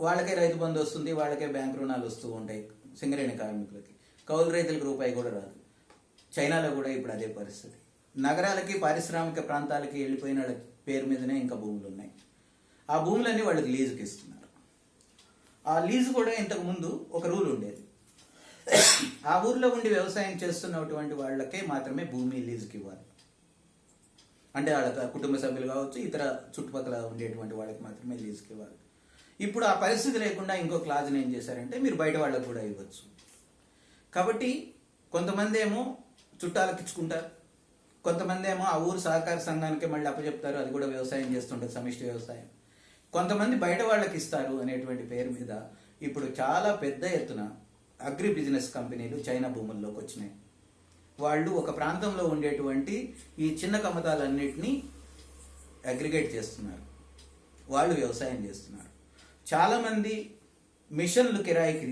A: వాళ్ళకే రైతు బంధు వస్తుంది, వాళ్ళకే బ్యాంక్ రుణాలు వస్తూ ఉంటాయి. సింగరేణి కార్మికులకి, కౌలు రైతులకు రూపాయి కూడా రాదు. చైనాలో కూడా ఇప్పుడు అదే పరిస్థితి. నగరాలకి, పారిశ్రామిక ప్రాంతాలకి వెళ్ళిపోయిన వాళ్ళ పేరు మీదనే ఇంకా భూములు ఉన్నాయి. ఆ భూములన్నీ వాళ్ళకి లీజుకి ఇస్తున్నారు. ఆ లీజు కూడా ఇంతకుముందు ఒక రూల్ ఉండేది, ఆ ఊర్లో ఉండి వ్యవసాయం చేస్తున్నటువంటి వాళ్ళకే మాత్రమే భూమి లీజుకి ఇవ్వాలి. అంటే వాళ్ళ కుటుంబ సభ్యులు కావచ్చు, ఇతర చుట్టుపక్కల ఉండేటువంటి వాళ్ళకి మాత్రమే లీజుకి ఇవ్వాలి. ఇప్పుడు ఆ పరిస్థితి లేకుండా ఇంకో క్లాజ్ని ఏం చేశారంటే, మీరు బయట వాళ్ళకు కూడా ఇవ్వచ్చు. కాబట్టి కొంతమంది ఏమో చుట్టాలకు ఇచ్చుకుంటారు, కొంతమంది ఏమో ఆ ఊరు సహకార సంఘానికి మళ్ళీ అప్పచెప్తారు, అది కూడా వ్యవసాయం చేస్తుంటారు, సమిష్టి వ్యవసాయం. కొంతమంది బయట వాళ్ళకి ఇస్తారు అనేటువంటి పేరు మీద ఇప్పుడు చాలా పెద్ద ఎత్తున అగ్రి బిజినెస్ కంపెనీలు చైనా భూముల్లోకి వచ్చినాయి. వాళ్ళు ఒక ప్రాంతంలో ఉండేటువంటి ఈ చిన్న కమతాలన్నింటినీ అగ్రిగేట్ చేస్తున్నారు, వాళ్ళు వ్యవసాయం చేస్తున్నారు. చాలామంది మిషన్లు కిరాయికి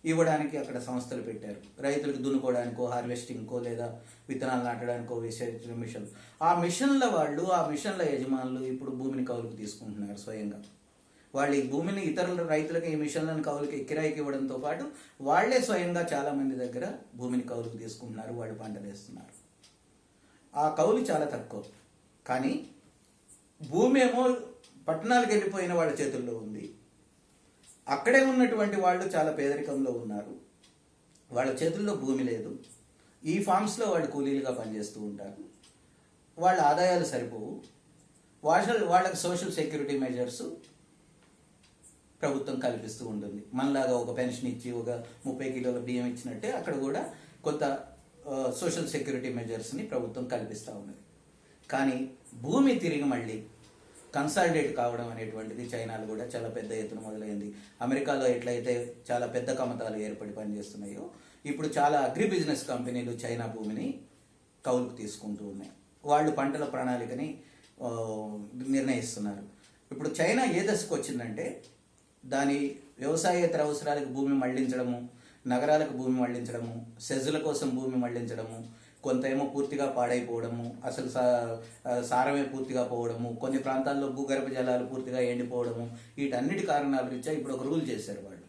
A: ఇవ్వడానికి అక్కడ సంస్థలు పెట్టారు, రైతులకు దున్నుకోవడానికో, హార్వెస్టింగ్కో, లేదా విత్తనాలు నాటడానికో విశేష మిషన్లు. ఆ మిషన్ల వాళ్ళు, ఆ మిషన్ల యజమానులు ఇప్పుడు భూమిని కౌలుకు తీసుకుంటున్నారు స్వయంగా. వాళ్ళు ఈ భూమిని ఇతరుల రైతులకు ఈ మిషన్లను కౌలుకి కిరాయికి ఇవ్వడంతో పాటు వాళ్లే స్వయంగా చాలామంది దగ్గర భూమిని కౌలుకు తీసుకుంటున్నారు, వాళ్ళు పంటలు వేస్తున్నారు. ఆ కౌలు చాలా తక్కువ, కానీ భూమి ఏమో పట్టణాలకు వెళ్ళిపోయిన వాళ్ళ చేతుల్లో ఉంది. అక్కడే ఉన్నటువంటి వాళ్ళు చాలా పేదరికంలో ఉన్నారు, వాళ్ళ చేతుల్లో భూమి లేదు. ఈ ఫార్మ్స్లో వాళ్ళు కూలీలుగా పనిచేస్తూ ఉంటారు, వాళ్ళ ఆదాయాలు సరిపోవు. వాళ్ళకి సోషల్ సెక్యూరిటీ మెజర్స్ ప్రభుత్వం కల్పిస్తూ ఉంటుంది. మనలాగా ఒక పెన్షన్ ఇచ్చి ఒక 30 కిలోల బియ్యం ఇచ్చినట్టే అక్కడ కూడా కొంత సోషల్ సెక్యూరిటీ మెజర్స్ని ప్రభుత్వం కల్పిస్తూ ఉన్నది. కానీ భూమి తిరిగి మళ్ళీ కన్సాలిడేట్ కావడం అనేటువంటిది చైనాలో కూడా చాలా పెద్ద ఎత్తున మొదలైంది. అమెరికాలో ఎట్లయితే చాలా పెద్ద కమతాలు ఏర్పడి పనిచేస్తున్నాయో, ఇప్పుడు చాలా అగ్రి బిజినెస్ కంపెనీలు చైనా భూమిని కౌలుకు తీసుకుంటూ ఉన్నాయి. వాళ్ళు పంటల ప్రణాళికని నిర్ణయిస్తున్నారు. ఇప్పుడు చైనా ఏ దశకు వచ్చిందంటే దాని వ్యవసాయేతర అవసరాలకు భూమి మళ్లించడము, నగరాలకు భూమి మళ్లించడము, సెజ్ల కోసం భూమి మళ్లించడము, కొంత ఏమో పూర్తిగా పాడైపోవడము, అసలు సారమే పూర్తిగా పోవడము, కొన్ని ప్రాంతాల్లో భూగర్భ జలాలు పూర్తిగా ఎండిపోవడము, వీటన్నిటి కారణాల రీత్యా ఇప్పుడు ఒక రూల్ చేశారు వాళ్ళు.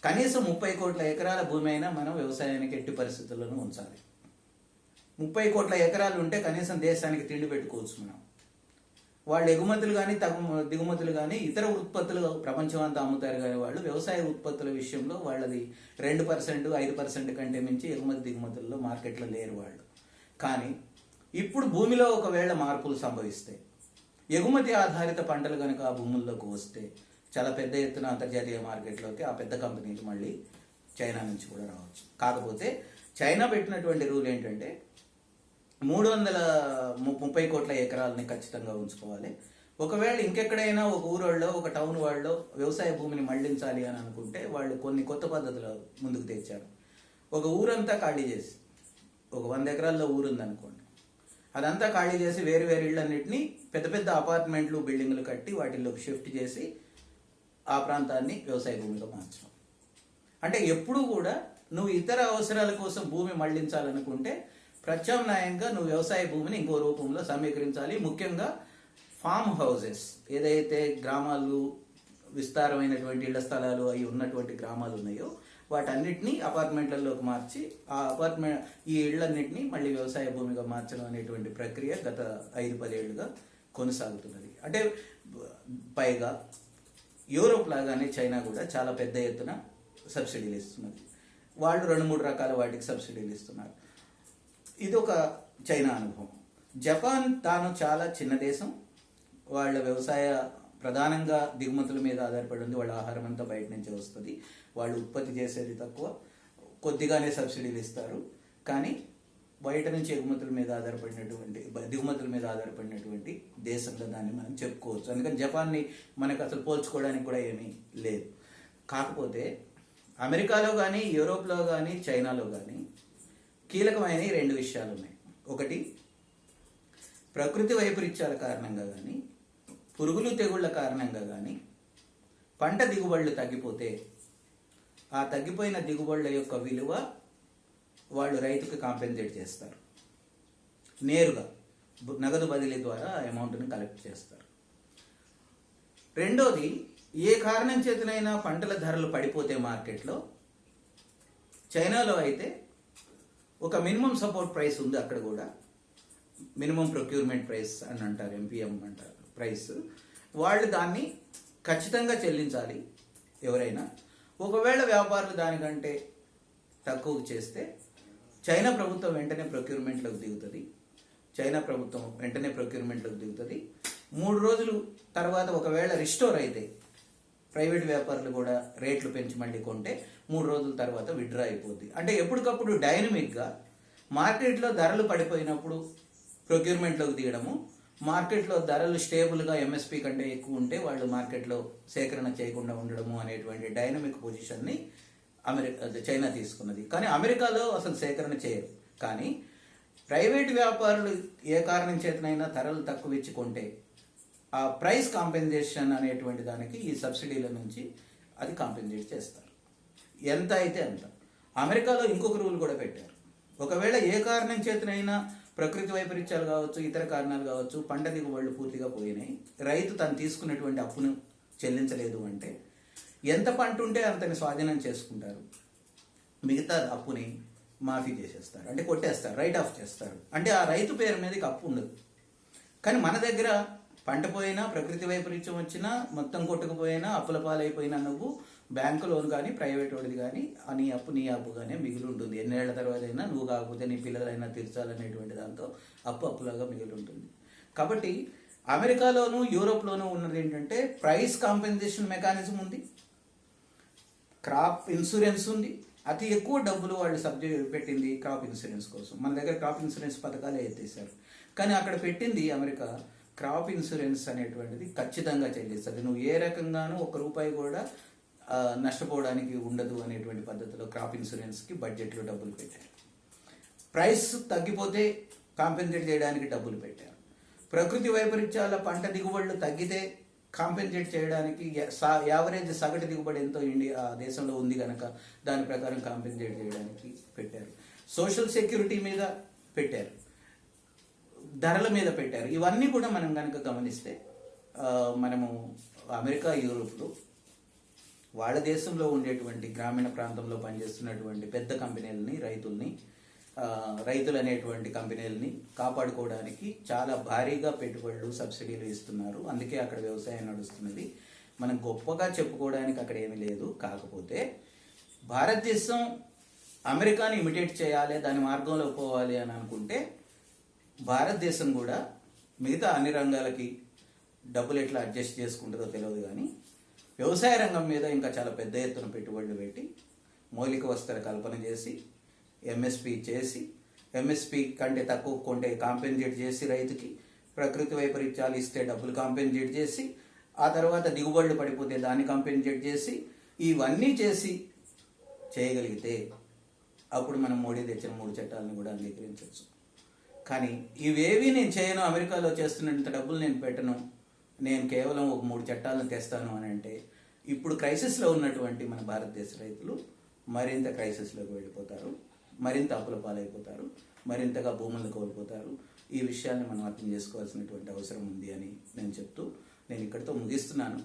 A: కనీసం 30 కోట్ల ఎకరాల భూమి అయినా మనం వ్యవసాయానికి ఎట్టి పరిస్థితుల్లోనూ ఉంచాలి. 30 కోట్ల ఎకరాలు ఉంటే కనీసం దేశానికి తిండి పెట్టుకోవచ్చు మనం. వాళ్ళు ఎగుమతులు కానీ దిగుమతులు కానీ ఇతర ఉత్పత్తులు ప్రపంచం అంతా అమ్ముతారు, కానీ వాళ్ళు వ్యవసాయ ఉత్పత్తుల విషయంలో వాళ్ళది 2%, 5% కంటే మించి ఎగుమతి దిగుమతుల్లో మార్కెట్లో లేరు వాళ్ళు. కానీ ఇప్పుడు భూమిలో ఒకవేళ మార్పులు సంభవిస్తే, ఎగుమతి ఆధారిత పంటలు కనుక ఆ భూముల్లోకి వస్తే చాలా పెద్ద ఎత్తున అంతర్జాతీయ మార్కెట్లోకి ఆ పెద్ద కంపెనీలు మళ్ళీ చైనా నుంచి కూడా రావచ్చు. కాకపోతే చైనా పెట్టినటువంటి రూల్ ఏంటంటే 330 కోట్ల ఎకరాలని ఖచ్చితంగా ఉంచుకోవాలి. ఒకవేళ ఇంకెక్కడైనా ఒక ఊరోళ్ళో ఒక టౌన్ వాళ్ళలో వ్యవసాయ భూమిని మళ్లించాలి అని అనుకుంటే వాళ్ళు కొన్ని కొత్త పద్ధతులు ముందుకు తెచ్చారు. ఒక ఊరంతా ఖాళీ చేసి, ఒక 100 ఎకరాల్లో ఊరుందనుకోండి, అదంతా ఖాళీ చేసి వేరు వేరు ఇళ్ళన్నింటినీ పెద్ద పెద్ద అపార్ట్మెంట్లు బిల్డింగ్లు కట్టి వాటిల్లోకి షిఫ్ట్ చేసి ఆ ప్రాంతాన్ని వ్యవసాయ భూమిగా మార్చడం. అంటే ఎప్పుడూ కూడా నువ్వు ఇతర అవసరాల కోసం భూమి మళ్లించాలనుకుంటే ప్రత్యామ్నాయంగా నువ్వు వ్యవసాయ భూమిని ఇంకో రూపంలో సమీకరించాలి. ముఖ్యంగా ఫామ్ హౌసెస్, ఏదైతే గ్రామాలు, విస్తారమైనటువంటి ఇళ్ల స్థలాలు అవి ఉన్నటువంటి గ్రామాలు ఉన్నాయో వాటన్నిటినీ అపార్ట్మెంట్లలోకి మార్చి ఈ ఇళ్లన్నింటినీ మళ్ళీ వ్యవసాయ భూమిగా మార్చడం అనేటువంటి ప్రక్రియ గత 5-10 ఏళ్లుగా కొనసాగుతున్నది. అంటే పైగా యూరోప్ లాగానే చైనా కూడా చాలా పెద్ద ఎత్తున సబ్సిడీలు ఇస్తున్నది. వాళ్ళు 2-3 రకాల వాటికి సబ్సిడీలు ఇస్తున్నారు. ఇది ఒక చైనా అనుభవం. జపాన్ తాను చాలా చిన్న దేశం, వాళ్ళ వ్యవసాయ ప్రధానంగా దిగుమతుల మీద ఆధారపడి ఉంది. వాళ్ళ ఆహారం అంతా బయట నుంచి వస్తుంది, వాళ్ళు ఉత్పత్తి చేసేది తక్కువ, కొద్దిగానే సబ్సిడీలు ఇస్తారు. కానీ బయట నుంచి దిగుమతుల మీద ఆధారపడినటువంటి దేశంలో దాన్ని మనం చెప్పుకోవచ్చు. అందుకని జపాన్ని మనకు అసలు పోల్చుకోవడానికి కూడా ఏమీ లేదు. కాకపోతే అమెరికాలో కానీ, యూరోప్లో కానీ, చైనాలో కానీ కీలకమైన 2 విషయాలు ఉన్నాయి. ఒకటి, ప్రకృతి వైపరీత్యాల కారణంగా కానీ, పురుగులు తెగుళ్ల కారణంగా కానీ పంట దిగుబడులు తగ్గిపోతే ఆ తగ్గిపోయిన దిగుబడుల యొక్క విలువ వాళ్ళు రైతుకు కాంపెన్సేట్ చేస్తారు. నేరుగా నగదు బదిలీ ద్వారా ఆ అమౌంట్ని కలెక్ట్ చేస్తారు. రెండోది, ఏ కారణం చేతనైనా పంటల ధరలు పడిపోతే మార్కెట్లో, చైనాలో అయితే ఒక మినిమం సపోర్ట్ ప్రైస్ ఉంది. అక్కడ కూడా మినిమం ప్రొక్యూర్మెంట్ ప్రైస్ అని అంటారు, ఎంపీఎం అంటారు ప్రైస్. వాళ్ళు దాన్ని ఖచ్చితంగా చెల్లించాలి ఎవరైనా. ఒకవేళ వ్యాపారులు దానికంటే తక్కువ చేస్తే చైనా ప్రభుత్వం వెంటనే ప్రొక్యూర్మెంట్లోకి దిగుతుంది. 3 రోజులు తర్వాత ఒకవేళ రిస్టోర్ అయితే ప్రైవేట్ వ్యాపారులు కూడా రేట్లు పెంచి మళ్ళీ కొంటే 3 రోజుల తర్వాత విత్డ్రా అయిపోద్ది. అంటే ఎప్పటికప్పుడు డైనమిక్గా మార్కెట్లో ధరలు పడిపోయినప్పుడు ప్రొక్యూర్మెంట్లోకి దిగడము, మార్కెట్లో ధరలు స్టేబుల్గా ఎంఎస్పీ కంటే ఎక్కువ ఉంటే వాళ్ళు మార్కెట్లో సేకరణ చేయకుండా ఉండడము అనేటువంటి డైనమిక్ పొజిషన్ని చైనా తీసుకున్నది. కానీ అమెరికాలో అసలు సేకరణ చేయరు. కానీ ప్రైవేట్ వ్యాపారులు ఏ కారణం చేతనైనా ధరలు తక్కువ ఇచ్చి కొంటే ఆ ప్రైస్ కాంపెన్సేషన్ అనేటువంటి దానికి ఈ సబ్సిడీల నుంచి అది కాంపెన్సేట్ చేస్తారు, ఎంత అయితే అంత. అమెరికాలో ఇంకొక రూల్ కూడా పెట్టారు. ఒకవేళ ఏ కారణం చేతనైనా ప్రకృతి వైపరీత్యాలు కావచ్చు, ఇతర కారణాలు కావచ్చు, పంట దిగుబడులు పూర్తిగా పోయినాయి, రైతు తను తీసుకున్నటువంటి అప్పును చెల్లించలేదు అంటే ఎంత పంట ఉంటే అంతని స్వాధీనం చేసుకుంటారు, మిగతా అప్పుని మాఫీ చేసేస్తారు, అంటే కొట్టేస్తారు, రైట్ ఆఫ్ చేస్తారు. అంటే ఆ రైతు పేరు మీదకి అప్పు ఉండదు. కానీ మన దగ్గర పంట పోయినా, ప్రకృతి వైపరీత్యం వచ్చినా, మొత్తం కొట్టుకుపోయినా, అప్పుల పాలైపోయినా నువ్వు బ్యాంకు లోన్ కానీ, ప్రైవేట్ వాడిది కానీ నీ అప్పుగానే మిగిలి ఉంటుంది. ఎన్నేళ్ల తర్వాత అయినా నువ్వు కాకపోతే నీ పిల్లలైనా తీర్చాలనేటువంటి దాంతో అప్పులాగా మిగిలి ఉంటుంది. కాబట్టి అమెరికాలోను, యూరోప్లోనూ ఉన్నది ఏంటంటే ప్రైస్ కాంపెన్సేషన్ మెకానిజం ఉంది, క్రాప్ ఇన్సూరెన్స్ ఉంది. అతి ఎక్కువ డబ్బులు వాళ్ళు సబ్జెక్ట్ పెట్టింది క్రాప్ ఇన్సూరెన్స్ కోసం. మన దగ్గర క్రాప్ ఇన్సూరెన్స్ పథకాలే ఎత్తేసారు. కానీ అక్కడ పెట్టింది అమెరికా క్రాప్ ఇన్సూరెన్స్ అనేటువంటిది ఖచ్చితంగా చెల్లిస్తుంది. నువ్వు ఏ రకంగానూ ₹1 కూడా నష్టపోవడానికి ఉండదు అనేటువంటి పద్ధతిలో క్రాప్ ఇన్సూరెన్స్కి బడ్జెట్లో డబ్బులు పెట్టారు. ప్రైస్ తగ్గిపోతే కాంపెన్సేట్ చేయడానికి డబ్బులు పెట్టారు. ప్రకృతి వైపరీత్యాల పంట దిగుబడులు తగ్గితే కాంపెన్సేట్ చేయడానికి యావరేజ్ సగటు దిగుబడి ఎంతో ఇండియా దేశంలో ఉంది కనుక దాని ప్రకారం కాంపెన్సేట్ చేయడానికి పెట్టారు. సోషల్ సెక్యూరిటీ మీద పెట్టారు, ధరల మీద పెట్టారు. ఇవన్నీ కూడా మనం కనుక గమనిస్తే మనము అమెరికా, యూరోప్లో వాళ్ళ దేశంలో ఉండేటువంటి గ్రామీణ ప్రాంతంలో పనిచేస్తున్నటువంటి పెద్ద కంపెనీలని, రైతులు అనేటువంటి కంపెనీలని కాపాడుకోవడానికి చాలా భారీగా పెట్టుబడులు, సబ్సిడీలు ఇస్తున్నారు. అందుకే అక్కడ వ్యవసాయం నడుస్తున్నది. మనం గొప్పగా చెప్పుకోవడానికి అక్కడ ఏమీ లేదు. కాకపోతే భారతదేశం అమెరికాని ఇమిటేట్ చేయాలి, దాని మార్గంలో పోవాలి అని అనుకుంటే భారతదేశం కూడా మిగతా అన్ని రంగాలకి డబ్బులు ఎట్లా అడ్జస్ట్ చేసుకుంటుందో తెలియదు, కానీ వ్యవసాయ రంగం మీద ఇంకా చాలా పెద్ద ఎత్తున పెట్టుబడులు పెట్టి మౌలిక వసతుల కల్పన చేసి ఎంఎస్పి కంటే తక్కువ కొంటే కాంపెన్సేట్ చేసి, రైతుకి ప్రకృతి వైపరీత్యాలు ఇస్తే డబ్బులు కాంపెన్సేట్ చేసి, ఆ తర్వాత దిగుబడులు పడిపోతే దాన్ని కాంపెన్సేట్ చేసి, ఇవన్నీ చేయగలిగితే అప్పుడు మనం మోడీ తెచ్చిన 3 చట్టాలను కూడా అంగీకరించవచ్చు. కానీ ఇవేవి నేను చేయను, అమెరికాలో చేస్తున్నంత డబ్బులు నేను పెట్టను, నేను కేవలం ఒక 3 చట్టాలను తెస్తాను అని అంటే ఇప్పుడు క్రైసిస్లో ఉన్నటువంటి మన భారతదేశ రైతులు మరింత క్రైసిస్లోకి వెళ్ళిపోతారు, మరింత అప్పుల పాలైపోతారు, మరింతగా భూములను కోల్పోతారు. ఈ విషయాన్ని మనం అర్థం చేసుకోవాల్సినటువంటి అవసరం ఉంది అని నేను చెప్తూ నేను ఇక్కడితో ముగిస్తున్నాను.